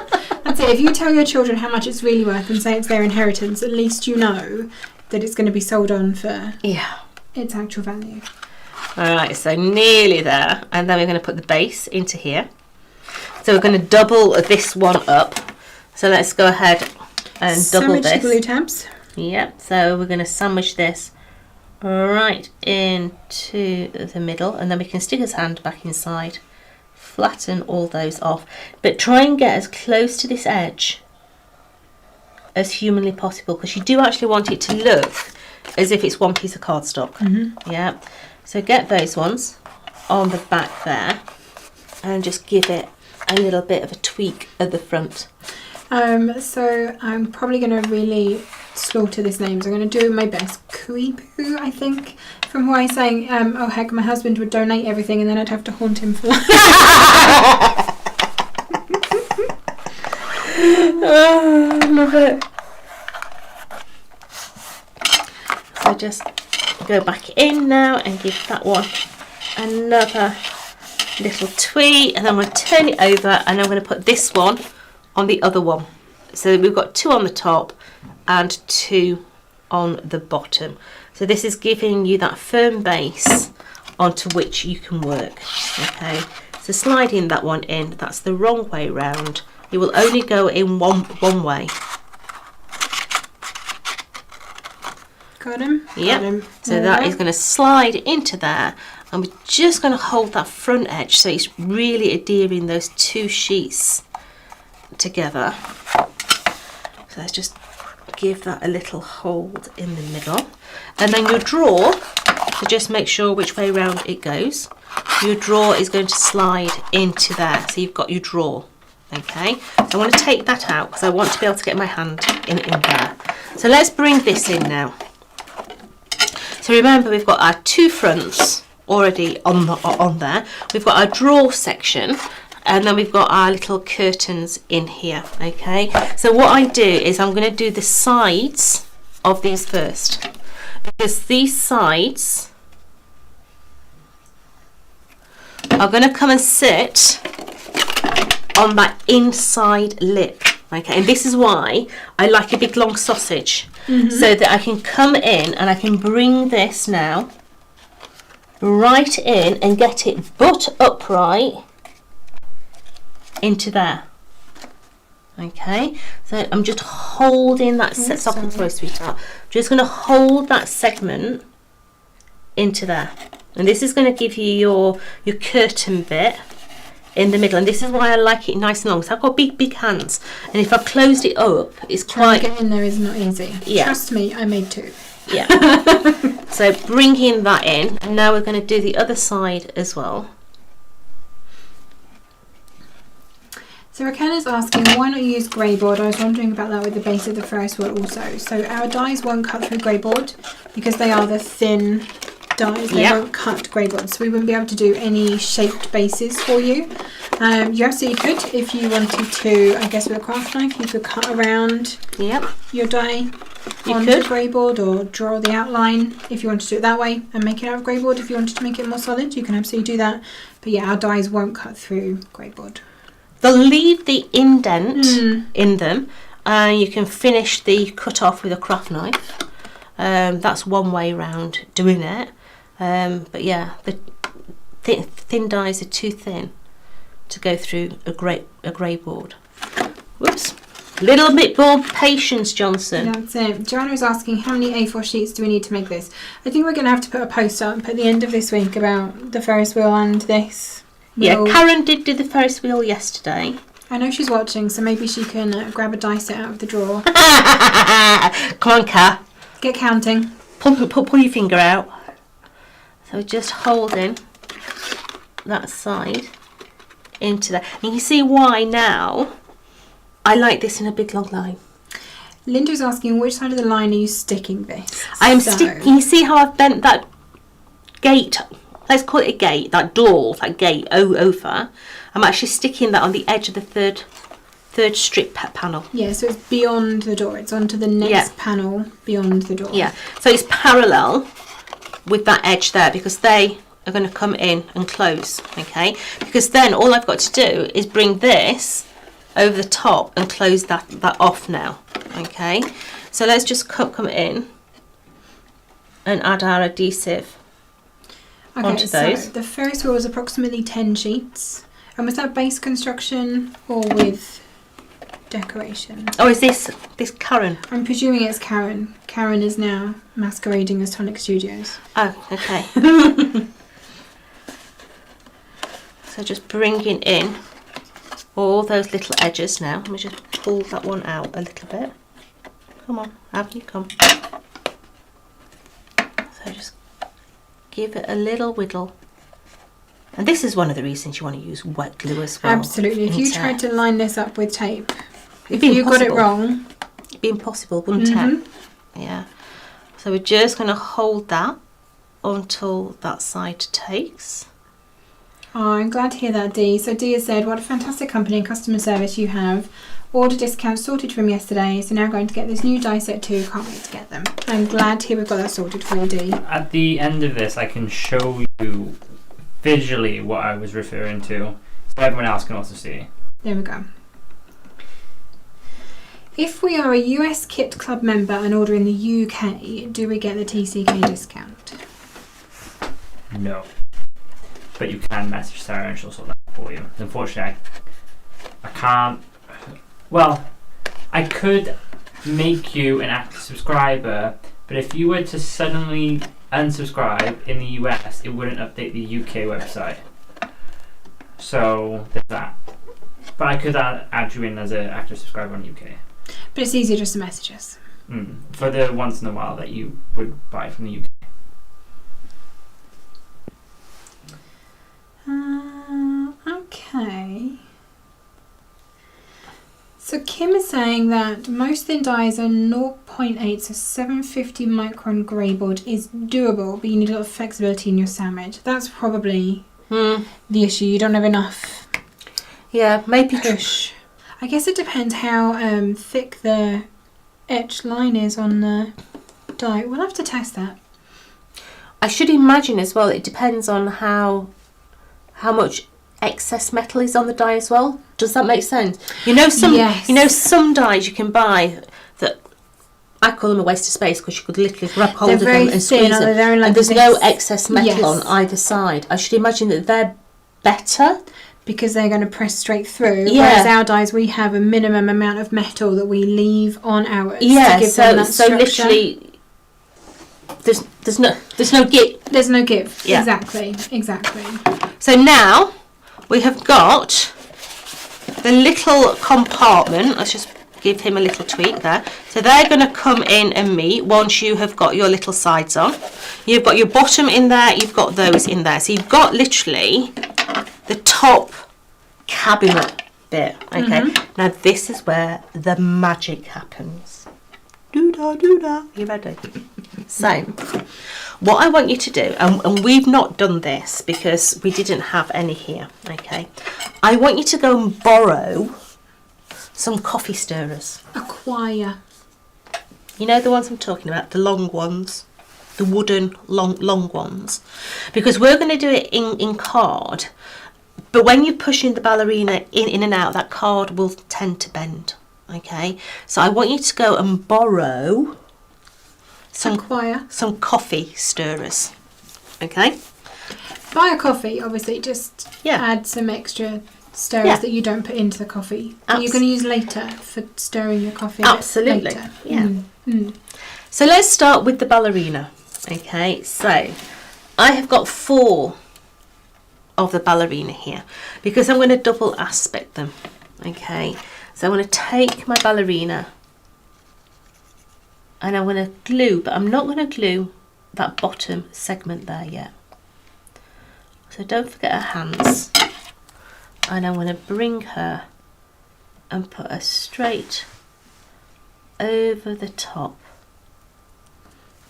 That's it. If you tell your children how much it's really worth and say it's their inheritance, at least you know that it's going to be sold on for its actual value. Alright, so nearly there. And then we're going to put the base into here. So we're going to double this one up. So let's go ahead and double this. Sandwich the glue tabs. Yep, so we're going to sandwich this right into the middle, and then we can stick his hand back inside. Flatten all those off, but try and get as close to this edge as humanly possible, because you do actually want it to look as if it's one piece of cardstock. Yeah, so get those ones on the back there and just give it a little bit of a tweak at the front. So I'm probably going to really slaughter this name, so I'm going to do my best. Kuipu, I think, from what I'm saying. Oh heck, my husband would donate everything and then I'd have to haunt him for that. Oh, love it. So just go back in now and give that one another little tweak, and then we'll turn it over, and I'm going to put this one on the other one. So we've got 2 on the top and 2 on the bottom. So this is giving you that firm base onto which you can work. Okay, so sliding that one in, that's the wrong way round. It will only go in one way. Got him? Yep. Got him. So that is going to slide into there, and we're just going to hold that front edge so it's really adhering those 2 sheets together. So let's just give that a little hold in the middle, and then your drawer, so just make sure which way round it goes. Your drawer is going to slide into there, so you've got your drawer. Okay, so I want to take that out because I want to be able to get my hand in there. So let's bring this in now. So remember, we've got our 2 fronts already on there. We've got our drawer section, and then we've got our little curtains in here. Okay, so what I do is I'm going to do the sides of these first, because these sides are going to come and sit on that inside lip. Okay, and this is why I like a big long sausage, so that I can come in and I can bring this now right in and get it butt upright into there. Okay, so I'm just holding that stop and throw, sweetheart. Just going to hold that segment into there, and this is going to give you your curtain bit in the middle, and this is why I like it nice and long. So I've got big hands, and if I've closed it up, it's Trying quite to get in there is not easy. Yeah. Trust me, I made 2. Yeah. So bringing that in, and now we're going to do the other side as well. So Raquel's asking, why not use grey board? I was wondering about that with the base of the Ferris wheel also. So our dies won't cut through grey board because they are the thin dies. They won't cut grey board, so we wouldn't be able to do any shaped bases for you. You absolutely could if you wanted to. I guess with a craft knife, you could cut around your die onto grey board, or draw the outline if you wanted to do it that way and make it out of grey board. If you wanted to make it more solid, you can absolutely do that. But yeah, our dies won't cut through grey board. They'll leave the indent in them, and you can finish the cut off with a craft knife. That's one way around doing it. But yeah, the thin dies are too thin to go through a grey board. Whoops. Little bit more patience, Johnson. That's it. Joanna is asking, how many A4 sheets do we need to make this? I think we're going to have to put a post up at the end of this week about the Ferris wheel and this. Yeah, Karen did do the Ferris wheel yesterday. I know she's watching, so maybe she can grab a die set out of the drawer. Come on, Kat. Get counting. Pull your finger out. So just holding that side into that. And you can see why now I like this in a big long line. Linda's asking, which side of the line are you sticking this? I am sticking. You see how I've bent that gate? Let's call it a gate. That door, that gate over. I'm actually sticking that on the edge of the third strip panel. Yeah, so it's beyond the door. It's onto the next panel beyond the door. Yeah, so it's parallel with that edge there, because they are going to come in and close, okay? Because then all I've got to do is bring this over the top and close that off now, okay? So let's just come in and add our adhesive onto those. So the Ferris wheel was approximately 10 sheets. And was that base construction or with decoration? Oh, is this Karen? I'm presuming it's Karen. Karen is now masquerading as Tonic Studios. Oh, okay. So just bringing in all those little edges now. Let me just pull that one out a little bit. Come on, have you come. So just give it a little whittle. And this is one of the reasons you want to use wet glue as well. Absolutely. If you tried to line this up with tape, if you got it wrong, it'd be impossible, wouldn't it? Yeah. So we're just going to hold that until that side takes. Oh, I'm glad to hear that, Dee. So Dee has said, what a fantastic company and customer service you have. Order discounts sorted from yesterday, so now going to get this new die set too. Can't wait to get them. I'm glad to hear we've got that sorted for you, Dee. At the end of this, I can show you visually what I was referring to, so everyone else can also see. There we go. If we are a US Kit Club member and order in the UK, do we get the TCK discount? No. But you can message Sarah and she'll sort that for you. Unfortunately, I can't. Well, I could make you an active subscriber, but if you were to suddenly unsubscribe in the US, it wouldn't update the UK website. So there's that. But I could add you in as an active subscriber on UK. But it's easier just to message us. For the once in a while that you would buy from the UK. Okay. So Kim is saying that most thin dies are 0.8, so 750 micron grey board is doable, but you need a lot of flexibility in your sandwich. That's probably the issue. You don't have enough. Yeah, maybe push. I guess it depends how thick the etched line is on the die. We'll have to test that. I should imagine as well, it depends on how much excess metal is on the die as well. Does that make sense? You know some dies you can buy that I call them a waste of space because you could literally grab hold of them and squeeze them, and there's no excess metal on either side. I should imagine that they're better because they're going to press straight through. Whereas our dies, we have a minimum amount of metal that we leave on ours. Yeah, to give them that structure. Literally, there's no give. There's no give. Yeah. Exactly. So now we have got the little compartment. Let's just give him a little tweak there. So they're going to come in and meet once you have got your little sides on. You've got your bottom in there, you've got those in there. So you've got literally the top cabinet bit. Okay, now this is where the magic happens. Doo-da. You ready? So, what I want you to do, and we've not done this because we didn't have any here, okay? I want you to go and borrow some coffee stirrers. Acquire. You know the ones I'm talking about, the long ones, the wooden long ones, because we're going to do it in card. But when you're pushing the ballerina in and out, that card will tend to bend. Okay, so I want you to go and borrow some coffee stirrers. Okay. Buy a coffee, obviously. Just add some extra stirrers that you don't put into the coffee. That you're going to use later for stirring your coffee. Absolutely. Later. Yeah. So let's start with the ballerina. Okay. So I have got 4 of the ballerina here because I'm going to double aspect them. Okay. So I'm going to take my ballerina and I'm going to glue, but I'm not going to glue that bottom segment there yet. So don't forget her hands. And I'm going to bring her and put her straight over the top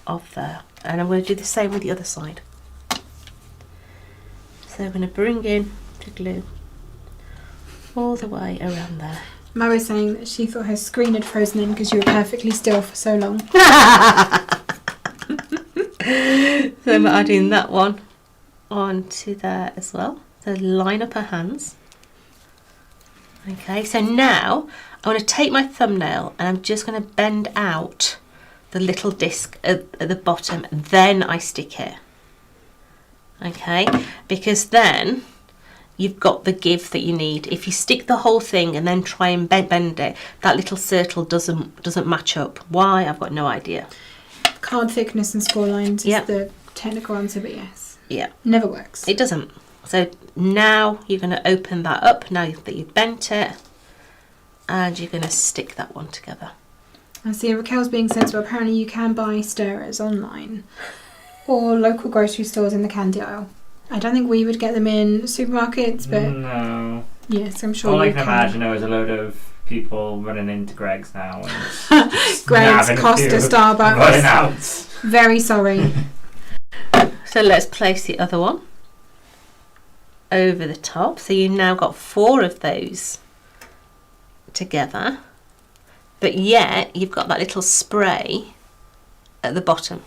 of there. And I'm going to do the same with the other side. So I'm going to bring in the glue all the way around there. Mo was saying that she thought her screen had frozen in because you were perfectly still for so long. So I'm adding that one onto there as well. So line up her hands. Okay, so now I'm going to take my thumbnail and I'm just going to bend out the little disc at the bottom. Then I stick it. Okay, because then you've got the give that you need. If you stick the whole thing and then try and bend it, that little circle doesn't match up. Why? I've got no idea. Card thickness and score lines is the technical answer, but yes. Yeah. Never works. It doesn't. So now you're going to open that up now that you've bent it, and you're going to stick that one together. I see Raquel's being sensible. Apparently you can buy stirrers online or local grocery stores in the candy aisle. I don't think we would get them in supermarkets, but no. Yes, I'm sure. All I you can imagine is a load of people running into Greg's now. And Greg's, Costa, Starbucks. Running out. Very sorry. So let's place the other one over the top. So you've now got 4 of those together, but yet you've got that little spray at the bottom.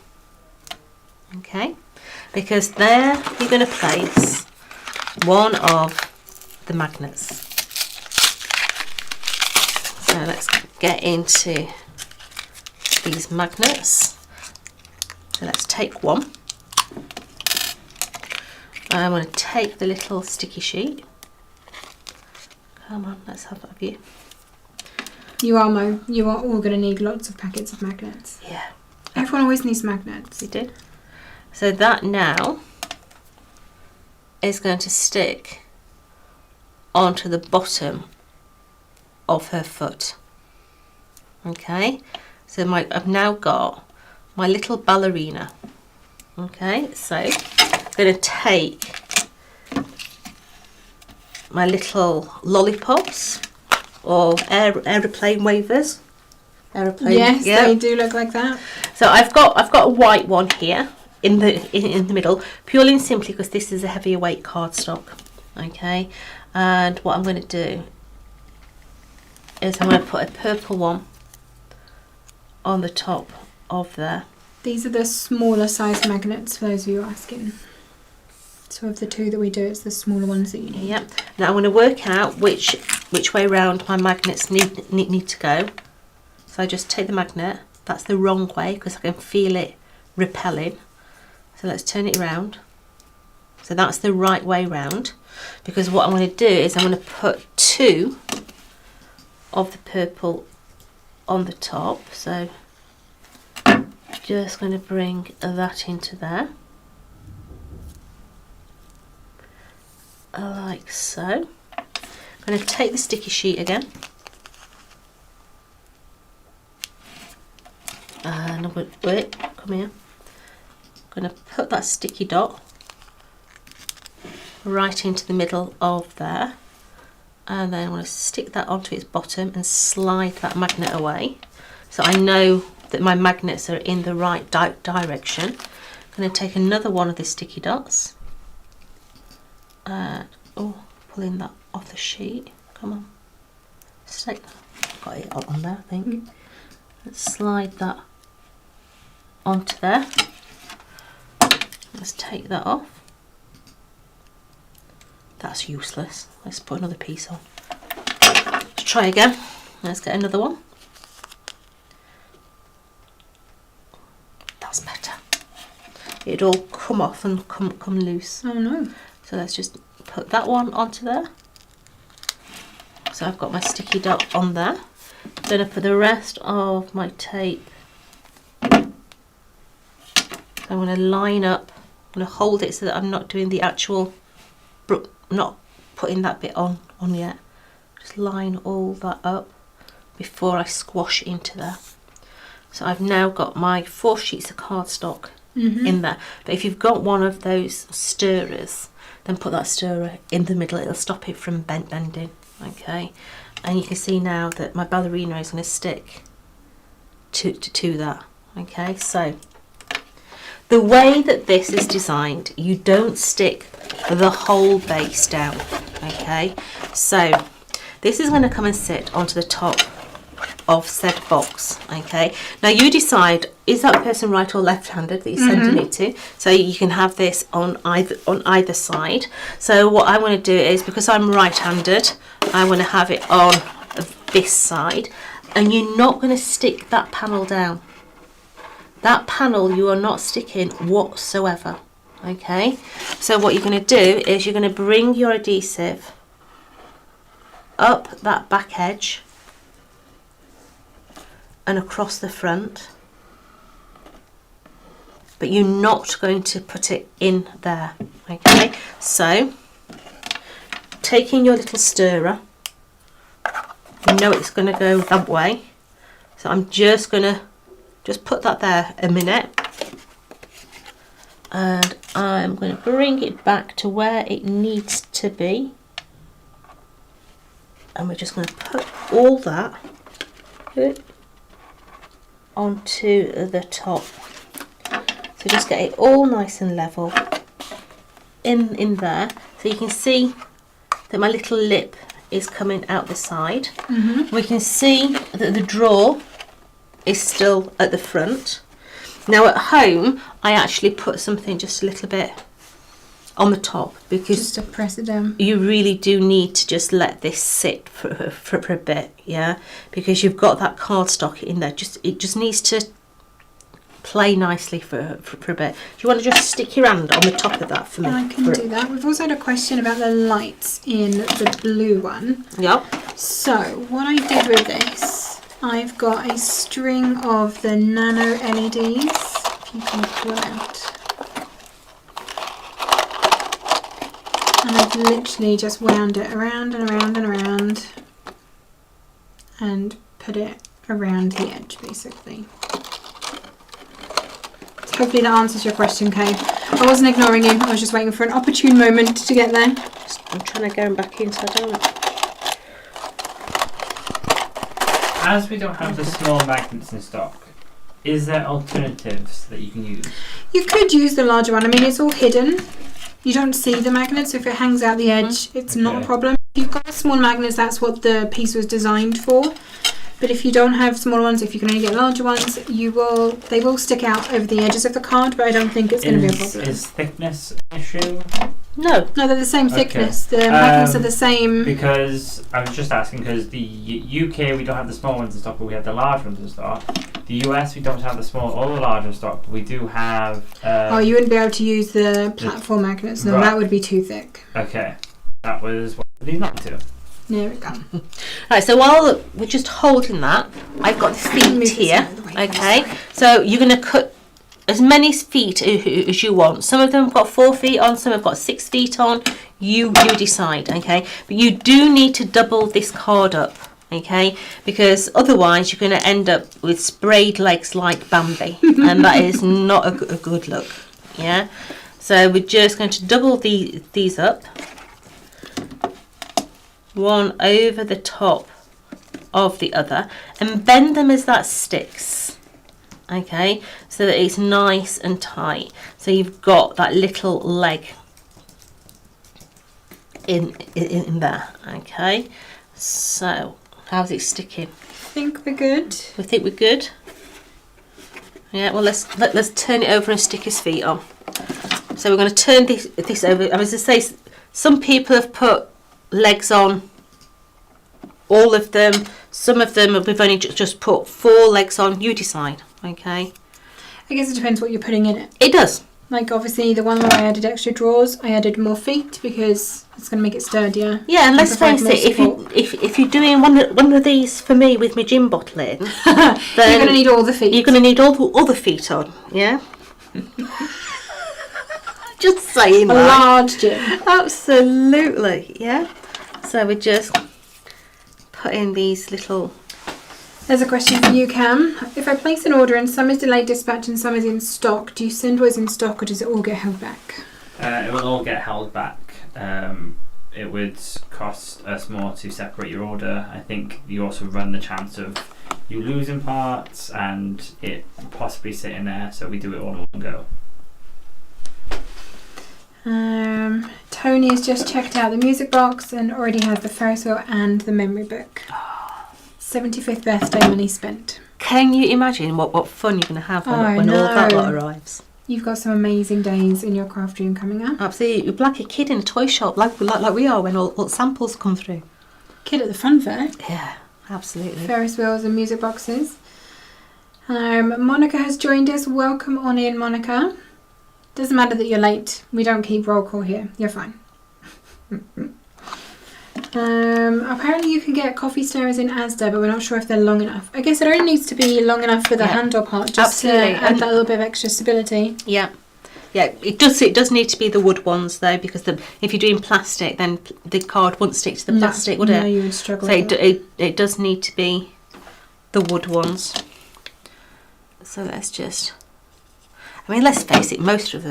Okay. Because there you're going to place one of the magnets. So let's get into these magnets. So let's take one. I'm going to take the little sticky sheet. Come on, let's have a view. You are, Mo. You are all going to need lots of packets of magnets. Yeah. Everyone always needs magnets. You do. So that now is going to stick onto the bottom of her foot. Okay, so I've now got my little ballerina. Okay, so I'm going to take my little lollipops or aeroplane wavers. Yes, they do look like that. So I've got a white one here in the middle, purely and simply because this is a heavier weight cardstock. Okay, and what I'm going to do is I'm going to put a purple one on the top of there. These are the smaller size magnets for those of you asking. So of the 2 that we do, it's the smaller ones that you need. Yep. Now I'm going to work out which way round my magnets need to go. So I just take the magnet. That's the wrong way because I can feel it repelling. So let's turn it around. So that's the right way round, because what I'm going to do is I'm going to put 2 of the purple on the top. So just going to bring that into there, like so. I'm going to take the sticky sheet again, and I'm going to wait. Come here. I'm going to put that sticky dot right into the middle of there, and then I'm going to stick that onto its bottom and slide that magnet away, so I know that my magnets are in the right direction. I'm going to take another one of the sticky dots and pulling that off the sheet. Come on, stick that. Got it on there, I think. Let's slide that onto there. Let's take that off. That's useless. Let's put another piece on. Let's try again. Let's get another one. That's better. It'd all come off and come loose. Oh no. So let's just put that one onto there. So I've got my sticky dot on there. Then I put the rest of my tape. I'm going to line up. I'm going to hold it so that I'm not doing the actual, not putting that bit on yet. Just line all that up before I squash into there. So I've now got my 4 sheets of cardstock in there. But if you've got one of those stirrers, then put that stirrer in the middle. It'll stop it from bending. Okay, and you can see now that my ballerina is going to stick to that. Okay, so the way that this is designed, you don't stick the whole base down. Okay, so this is going to come and sit onto the top of said box. Okay, now you decide, is that person right or left-handed that you're sending it to, so you can have this on either side. So what I'm going to do is, because I'm right-handed, I want to have it on this side, and you're not going to stick that panel down. That panel you are not sticking whatsoever. Okay, so what you're going to do is you're going to bring your adhesive up that back edge and across the front, but you're not going to put it in there. Okay, so taking your little stirrer, you know it's going to go that way, so I'm just going to put that there a minute, and I'm going to bring it back to where it needs to be, and we're just going to put all that onto the top. So just get it all nice and level in there, so you can see that my little lip is coming out the side. We can see that the drawer is still at the front. Now at home I actually put something just a little bit on the top, because just to press it down. You really do need to just let this sit for a bit, yeah, because you've got that cardstock in there. It just needs to play nicely for a bit. Do you want to just stick your hand on the top of that for me? I can do that. We've also had a question about the lights in the blue one. Yep. So what I did with this, I've got a string of the nano LEDs, if you can pull out. And I've literally just wound it around and around and around and put it around the edge, basically. So hopefully that answers your question, Kay. I wasn't ignoring you, I was just waiting for an opportune moment to get there. I'm trying to go back in so I don't. As we don't have the small magnets in stock, is there alternatives that you can use? You could use the larger one. I mean, it's all hidden. You don't see the magnet, so if it hangs out the edge, it's not a problem. If you've got small magnets, that's what the piece was designed for. But if you don't have small ones, if you can only get larger ones, they will stick out over the edges of the card, but I don't think it's going to be a problem. Is thickness an issue? No, they're the same thickness. The magnets are the same. Because I was just asking, because the UK we don't have the small ones in stock, but we have the large ones in stock. The US we don't have the small or the large in stock, but we do have. You wouldn't be able to use the platform magnets. No, that would be too thick. Okay, that was what these not to. There we go. Right, so while we're just holding that, I've got the feet here. Okay, so you're going to cut as many feet as you want. Some of them have got 4 feet on, some have got 6 feet on. You decide, okay? But you do need to double this card up, okay? Because otherwise you're going to end up with sprayed legs like Bambi, and that is not a good look, yeah? So we're just going to double these up. one over the top of the other and bend them as that sticks. Okay, so that it's nice and tight. So you've got that little leg in there. Okay, so how's it sticking? I think we're good. We think we're good. Yeah, well let's turn it over and stick his feet on. So we're going to turn this over. I was to say, some people have put legs on, all of them. Some of them we've only just put 4 legs on. You decide. Okay. I guess it depends what you're putting in it. It does. Like obviously the one where I added extra drawers, I added more feet because it's going to make it sturdier. Yeah, and let's face it, if you're doing one of these for me with my gin bottle in, then you're going to need all the feet. You're going to need all the feet on. Yeah. Just saying. A large gin. Absolutely. Yeah. So we just put in these little. There's a question for you, Cam. If I place an order and some is delayed dispatch and some is in stock, do you send what is in stock or does it all get held back? It will all get held back. It would cost us more to separate your order. I think you also run the chance of you losing parts and it possibly sitting there, so we do it all in one go. Tony has just checked out the music box and already has the Ferris wheel and the memory book. 75th birthday money spent. Can you imagine what fun you're going to have when all of that lot arrives? You've got some amazing days in your craft room coming up. Absolutely. You're like a kid in a toy shop, like we are when all samples come through. Kid at the fun fair. Yeah, absolutely. Ferris wheels and music boxes. Monica has joined us. Welcome on in, Monica. Doesn't matter that you're late. We don't keep roll call here. You're fine. Apparently you can get coffee stirrers in Asda, but we're not sure if they're long enough. I guess it only needs to be long enough for the handle part, just to add that little bit of extra stability. Yeah, yeah. It does need to be the wood ones though, because if you're doing plastic, then the card won't stick to the plastic, would it? No, you would struggle. So it does need to be the wood ones. So let's just. I mean, let's face it. Most of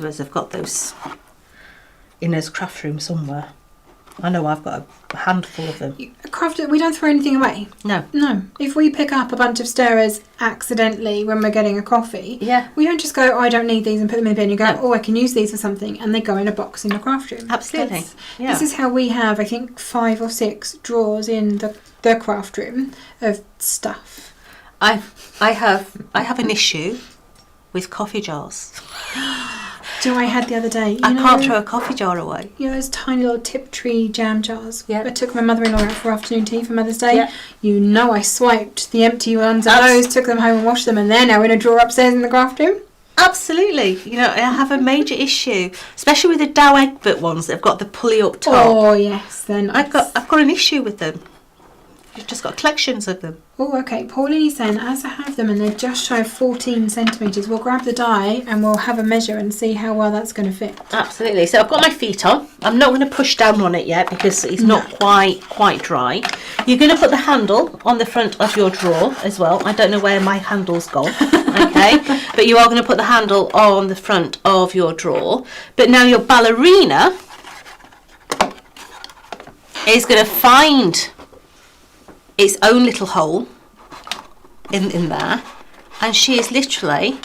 us have got those in his craft room somewhere. I know I've got a handful of them. We don't throw anything away. No. If we pick up a bunch of stirrers accidentally when we're getting a coffee, yeah, we don't just go, oh, I don't need these and put them in the bin. You go, oh, I can use these for something, and they go in a box in the craft room. Absolutely. Yeah. This is how we have, I think, 5 or 6 drawers in the craft room of stuff. I have an issue with coffee jars. I had the other day. I can't throw a coffee jar away. You know those tiny little tip tree jam jars? Yeah. I took my mother-in-law out for afternoon tea for Mother's Day. Yeah. You know I swiped the empty ones of those, took them home and washed them, and they're now in a drawer upstairs in the craft room. Absolutely. You know, I have a major issue, especially with the Dow Egbert ones that have got the pulley up top. Oh yes, then I've got an issue with them. You've just got collections of them. Oh, okay. Pauline is saying, as I have them and they're just shy of 14 centimetres, we'll grab the die and we'll have a measure and see how well that's going to fit. Absolutely. So I've got my feet on. I'm not going to push down on it yet because it's not quite dry. You're going to put the handle on the front of your drawer as well. I don't know where my handle's gone. Okay. But you are going to put the handle on the front of your drawer. But now your ballerina is going to find its own little hole in there, and she is literally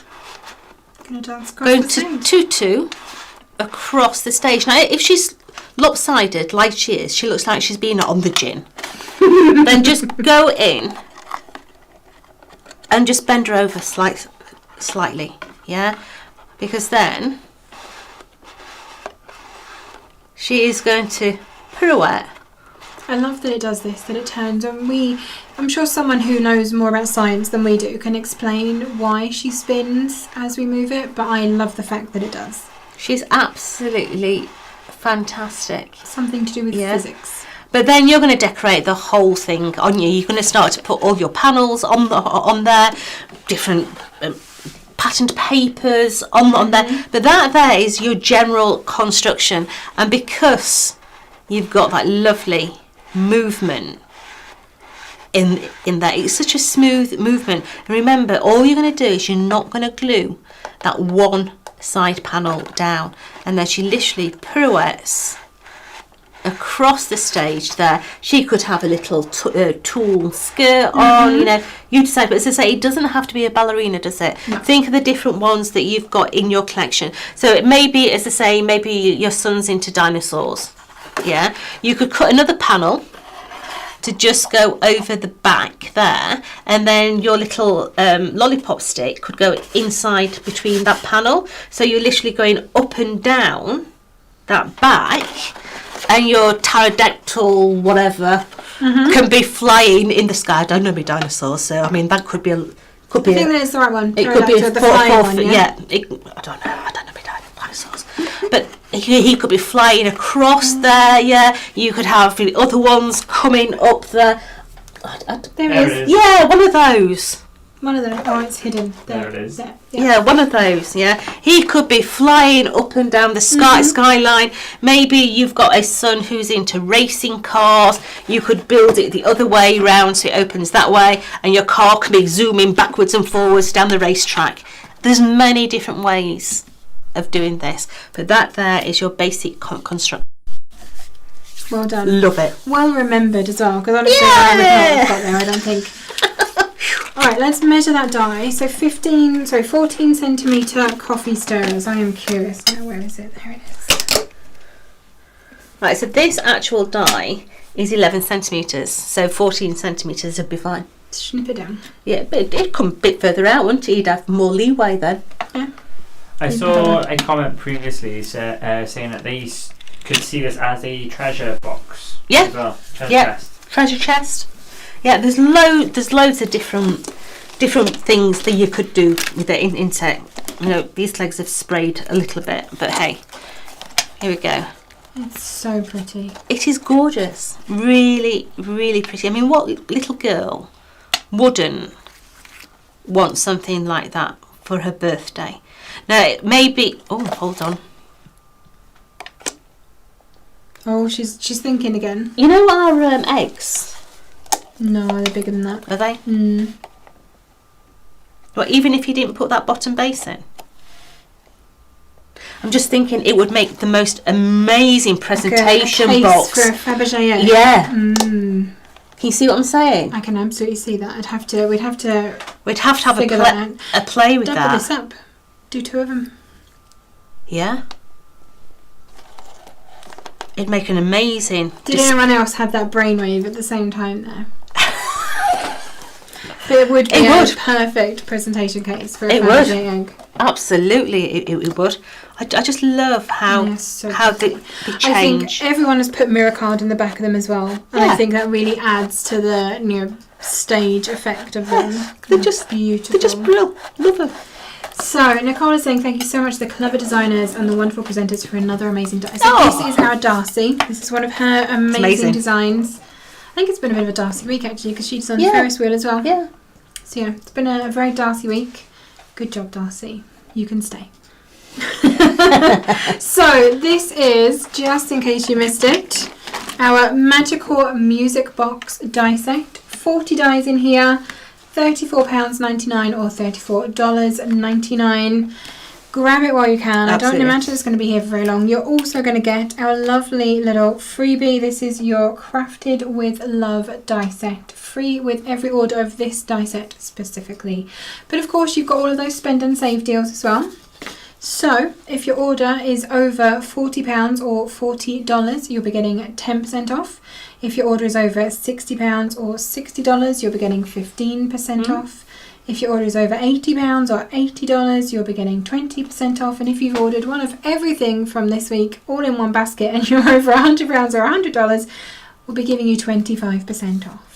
going to tutu across the stage. Now if she's lopsided like she is, she looks like she's been on the gin. Then just go in and just bend her over slightly, yeah, because then she is going to pirouette. I love that it does this, that it turns, and I'm sure someone who knows more about science than we do can explain why she spins as we move it, but I love the fact that it does. She's absolutely fantastic. Something to do with physics. But then you're going to decorate the whole thing on you. You're going to start to put all your panels on there, different patterned papers on there. But that there is your general construction, and because you've got that lovely movement in there, it's such a smooth movement, and remember, all you're going to do is you're not going to glue that one side panel down, and then she literally pirouettes across the stage there. She could have a little tulle skirt on, you know, you decide. But as I say, it doesn't have to be a ballerina, does it? No. Think of the different ones that you've got in your collection. So it may be, as I say, maybe your son's into dinosaurs. Yeah, you could cut another panel to just go over the back there, and then your little lollipop stick could go inside between that panel, so you're literally going up and down that back, and your pterodactyl whatever can be flying in the sky. I don't know me dinosaurs, so I mean that could be I think that is the right one. it could be a the 4 flying 4 one, yeah, I don't know me dinosaurs, but he could be flying across there. Yeah, you could have the other ones coming up there. There There it it is. is. Yeah, one of those. One of those. Oh, it's hidden. There it is. There. Yeah, one of those. Yeah, he could be flying up and down the skyline. Maybe you've got a son who's into racing cars. You could build it the other way round so it opens that way, and your car can be zooming backwards and forwards down the racetrack. There's many different ways of doing this, but that there is your basic construct. Well done. Love it. Well remembered as well, because honestly, I haven't got there, I don't think. Alright, let's measure that die. So 14 centimetre coffee stirrers. I am curious now, where is it? There it is. Right, so this actual die is 11 centimetres, so 14 centimetres would be fine. Snip it down. Yeah, but it'd come a bit further out, wouldn't it? You'd have more leeway then. Yeah. I saw a comment previously saying that they could see this as a treasure box. Yeah. As well. Treasure Yeah. chest. Treasure chest. Yeah, there's loads of different things that you could do with it into. You know, these legs have sprayed a little bit, but hey, here we go. It's so pretty. It is gorgeous. Really, really pretty. I mean, what little girl wouldn't want something like that for her birthday? Now, it may be... Oh, hold on. Oh, she's thinking again. You know our eggs? No, they're bigger than that. Are they? Mm. Well, even if you didn't put that bottom base in? I'm just thinking it would make the most amazing presentation like a case box. for a Fabergé egg. Yeah. Mm. Can you see what I'm saying? I can absolutely see that. We'd have to We'd have to have figure that out. a play with Double that. this up. Do 2 of them. Yeah. It'd make an amazing... Did anyone else have that brainwave at the same time there? But it would be It a would. perfect presentation case for a It would. Fabergé egg. Absolutely, it would. I just love how Yes, so how pretty. they I change. think everyone has put mirror card in the back of them as well, and Yeah. I think that really adds to the stage effect of them. They're just beautiful. They're just brilliant. Love them. So Nicole is saying thank you so much to the clever designers and the wonderful presenters for another amazing day. So Oh. this is our Darcy. This is one of her amazing amazing. designs. I think it's been a bit of a Darcy week actually because she's on the Yeah. Ferris wheel as well. Yeah. So yeah, it's been a very Darcy week. Good job, Darcy. You can stay. So this is, just in case you missed it, our magical music box die set. 40 dies in here, £34.99 or $34.99. Grab it while you can. Absolutely. I don't imagine it's going to be here for very long. You're also going to get our lovely little freebie. This is your Crafted with Love die set. Free with every order of this die set specifically. But of course you've got all of those spend and save deals as well. So if your order is over £40 or $40, you'll be getting 10% off. If your order is over £60 or $60, you'll be getting 15% off. If your order is over £80 or $80, you'll be getting 20% off. And if you've ordered one of everything from this week, all in one basket, and you're over £100 or $100, we'll be giving you 25% off.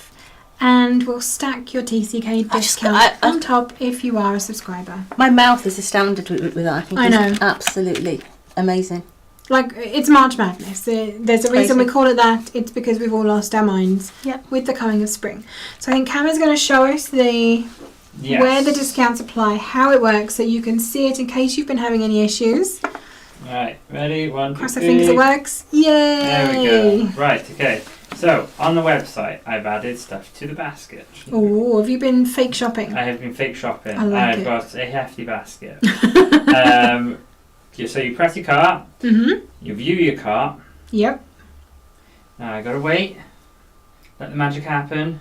And we'll stack your TCK discount on top if you are a subscriber. My mouth is astounded with that. I think I it's know. absolutely amazing. Like, it's March Madness. There's a reason we call it that. It's because we've all lost our minds with the coming of spring. So I think Cam is going to show us where the discounts apply, how it works, so you can see it in case you've been having any issues. Right, ready? 1, 2, 3. Cross our fingers it works. Yay! There we go. Right, okay. So, on the website, I've added stuff to the basket. Oh, have you been fake shopping? I have been fake shopping. I like I've it. got a hefty basket. So you press your cart, Mm-hmm. you view your cart, Yep. Now I gotta wait. Let the magic happen.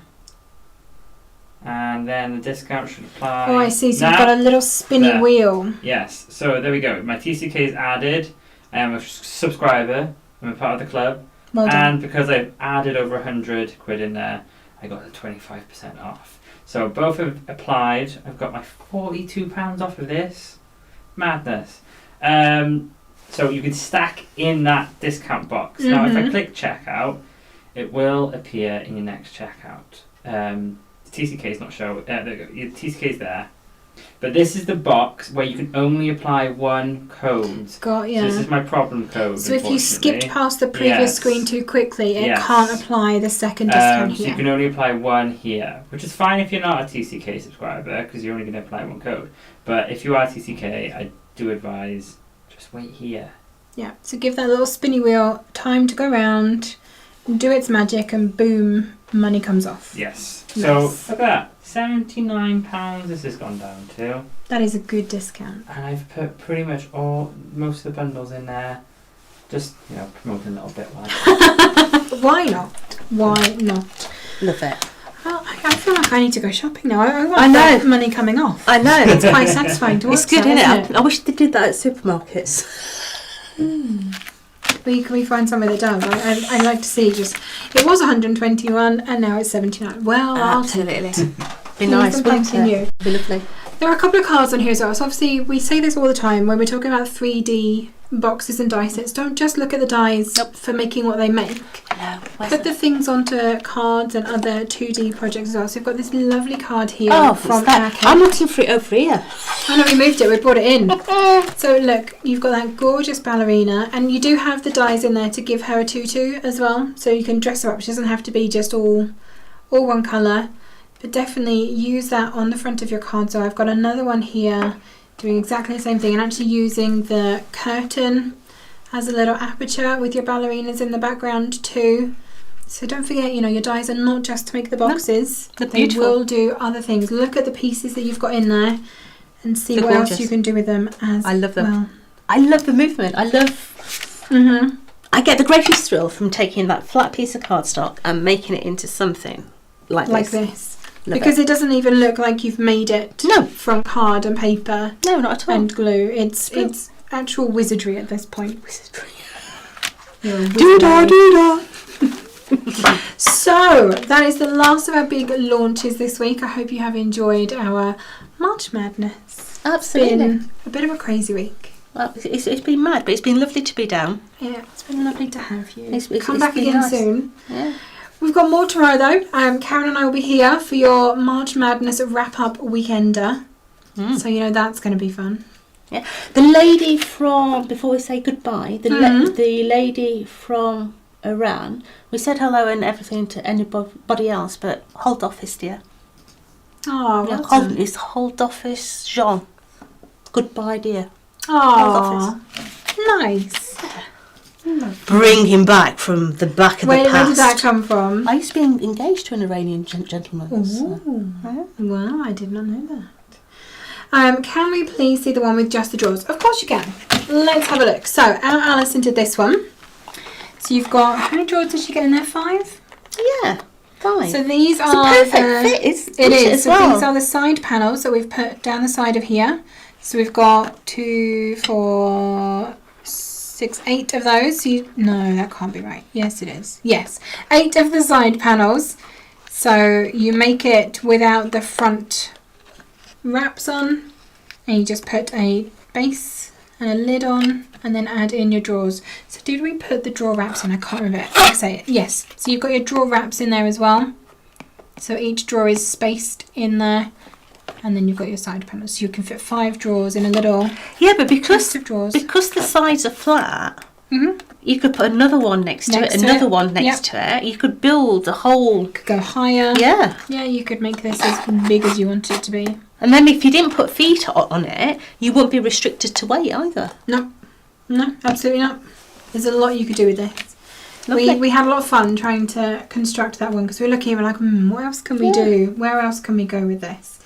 And then the discount should apply. Oh, I see. So now. you've got a little spinny There. wheel. Yes, so there we go. My TCK is added. I am a subscriber. I'm a part of the club. Well done. And because I've added over 100 quid in there, I got the 25% off. So both have applied. I've got my £42 off of this. Madness. So you can stack in that discount box. Now if I click checkout, it will appear in your next checkout. TCK is not showing. There you go. Your TCK is there. But this is the box where you can only apply one code. Got ya. So this is my problem code. So if you skipped past the previous Yes. screen too quickly, it Yes. can't apply the second discount So here. you can only apply one here, which is fine if you're not a TCK subscriber because you're only going to apply one code. But if you are TCK, I do advise just wait here. Yeah, so give that little spinny wheel time to go round, do its magic, and boom, money comes off. Yes. Nice. So look at that. £79 this has gone down to. That is a good discount. And I've put pretty much most of the bundles in there. Just, promoting a little bit. Why not? Why not? Love it. Well, I feel like I need to go shopping now. I want I know. that money coming off. I know. It's quite satisfying to watch. It's good, that, isn't it? I wish they did that at supermarkets. Can we find somewhere that does? I'd like to see just... It was 121 and now it's 79. Well, Absolutely. Be Please nice, and wouldn't thank it? you. Be lovely. There are a couple of cards on here as well. So obviously we say this all the time when we're talking about 3D boxes and die sets. Don't just look at the dies for making what they make. No, Put the things onto cards and other 2D projects as well. So we've got this lovely card here from from I'm looking for it over here. I know we moved it, we brought it in. So look, you've got that gorgeous ballerina, and you do have the dies in there to give her a tutu as well. So you can dress her up. She doesn't have to be just all one colour. But definitely use that on the front of your card. So I've got another one here doing exactly the same thing and actually using the curtain as a little aperture with your ballerinas in the background too. So don't forget, your dies are not just to make the boxes. They're They beautiful. will do other things. Look at the pieces that you've got in there and see They're what else gorgeous. you can do with them as I love them. well. I love the movement. I love... I get the greatest thrill from taking that flat piece of cardstock and making it into something like this. Love Because it. it doesn't even look like you've made it No. from card and paper No, not at all. and glue. It's Cool. it's actual wizardry at this point. You're a Doo-dah, wizard. doo-dah. So that is the last of our big launches this week. I hope you have enjoyed our March Madness. Absolutely. Been a bit of a crazy week. Well, it's been mad, but it's been lovely to be down. Yeah, it's been lovely to have you. It's Come back been again nice. soon. Yeah. We've got more tomorrow though. Karen and I will be here for your March Madness wrap-up weekender. So that's going to be fun. Yeah. The lady from, before we say goodbye, the lady from Iran, we said hello and everything to anybody else, but hold office, dear. Oh, Yeah, well hold, done. it's hold office, Jean. Goodbye, dear. Oh, nice. Bring him back from the back of Where the past. did that come from? I used to be engaged to an Iranian gentleman. So. Ooh. Wow, I did not know that. Can we please see the one with just the drawers? Of course you can. Let's have a look. So, our Alison did this one. So you've got, how many drawers did she get in there? 5? Yeah, fine. So these it's are... a perfect fit. It is. As So well. these are the side panels that we've put down the side of here. So we've got 2, 4, 6, 8 of those. No, that can't be right. Yes, it is. Yes, 8 of the side panels. So you make it without the front wraps on, and you just put a base and a lid on, and then add in your drawers. So did we put the drawer wraps in? I can't remember. Like I say, yes. So you've got your drawer wraps in there as well. So each drawer is spaced in there. And then you've got your side panels. So you can fit 5 drawers in a little Yeah, but because chest of drawers. the sides are flat, you could put another one next to Next it, to another it. one next to it. You could build a whole... Could go higher. Yeah. Yeah, you could make this as big as you want it to be. And then if you didn't put feet on it, you wouldn't be restricted to weight either. No, absolutely not. There's a lot you could do with this. Lovely. We had a lot of fun trying to construct that one because we were looking and we're like, what else can we do? Where else can we go with this?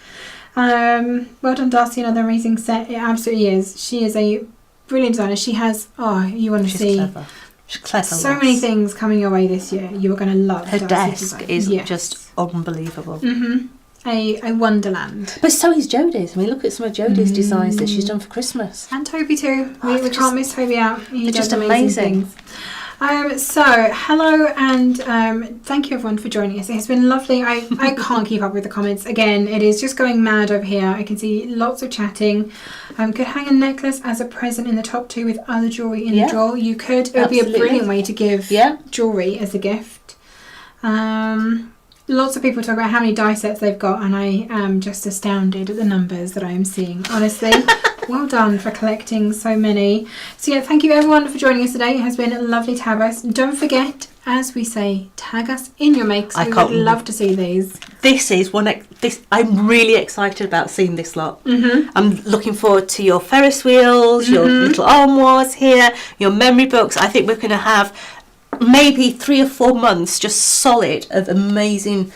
Well done, Darcy. Another amazing set. It absolutely is. She is a brilliant designer. She has, you want to She's see clever. She's clever. So many things coming your way this year. You are going to love Her Darcy's desk design. is Yes. just unbelievable. A wonderland. But so is Jodie's. I mean, look at some of Jodie's designs that she's done for Christmas. And Toby too. We they're can't miss Toby out. He they're does just amazing. things. So hello and thank you everyone for joining us. It's been lovely. I can't keep up with the comments. Again, it is just going mad over here. I can see lots of chatting. Could hang a necklace as a present in the top 2 with other jewellery in the drawer. You could. It would be a brilliant way to give jewellery as a gift. Lots of people talk about how many die sets they've got, and I am just astounded at the numbers that I am seeing, honestly. Well done for collecting so many. So yeah, thank you everyone for joining us today. It has been lovely to have us. Don't forget, as we say, tag us in your makes. We would love to see these. This is I'm really excited about seeing this lot. I'm looking forward to your Ferris wheels, your little armoires here, your memory books. I think we're going to have maybe 3 or 4 months just solid of amazing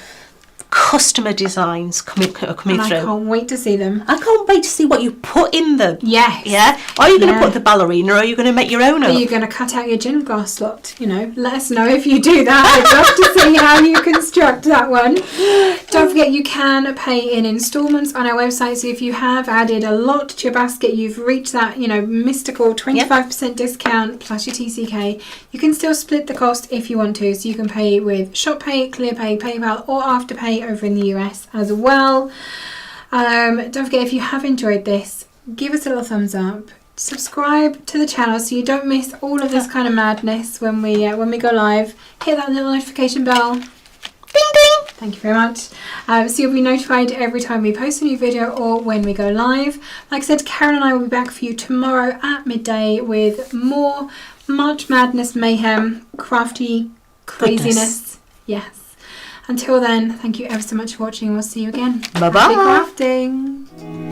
customer designs coming through. I can't wait to see them. I can't wait to see what you put in them. Yes. Yeah? Are you going to put the ballerina, or are you going to make your own Are up? you going to cut out your gin glass slot? You know, let us know if you do that. I'd love to see how you construct that one. Don't forget, you can pay in instalments on our website. So if you have added a lot to your basket, you've reached that, mystical 25% discount plus your TCK, you can still split the cost if you want to. So you can pay with ShopPay, ClearPay, PayPal, or Afterpay over in the US as well. Don't forget, if you have enjoyed this, give us a little thumbs up, subscribe to the channel so you don't miss all of this kind of madness when we go live. Hit that little notification bell. Ding ding. Thank you very much. So you'll be notified every time we post a new video or when we go live. Like I said, Karen and I will be back for you tomorrow at midday with more March Madness mayhem, crafty craziness. Yes. Until then, thank you ever so much for watching, and we'll see you again. Bye-bye. Happy crafting.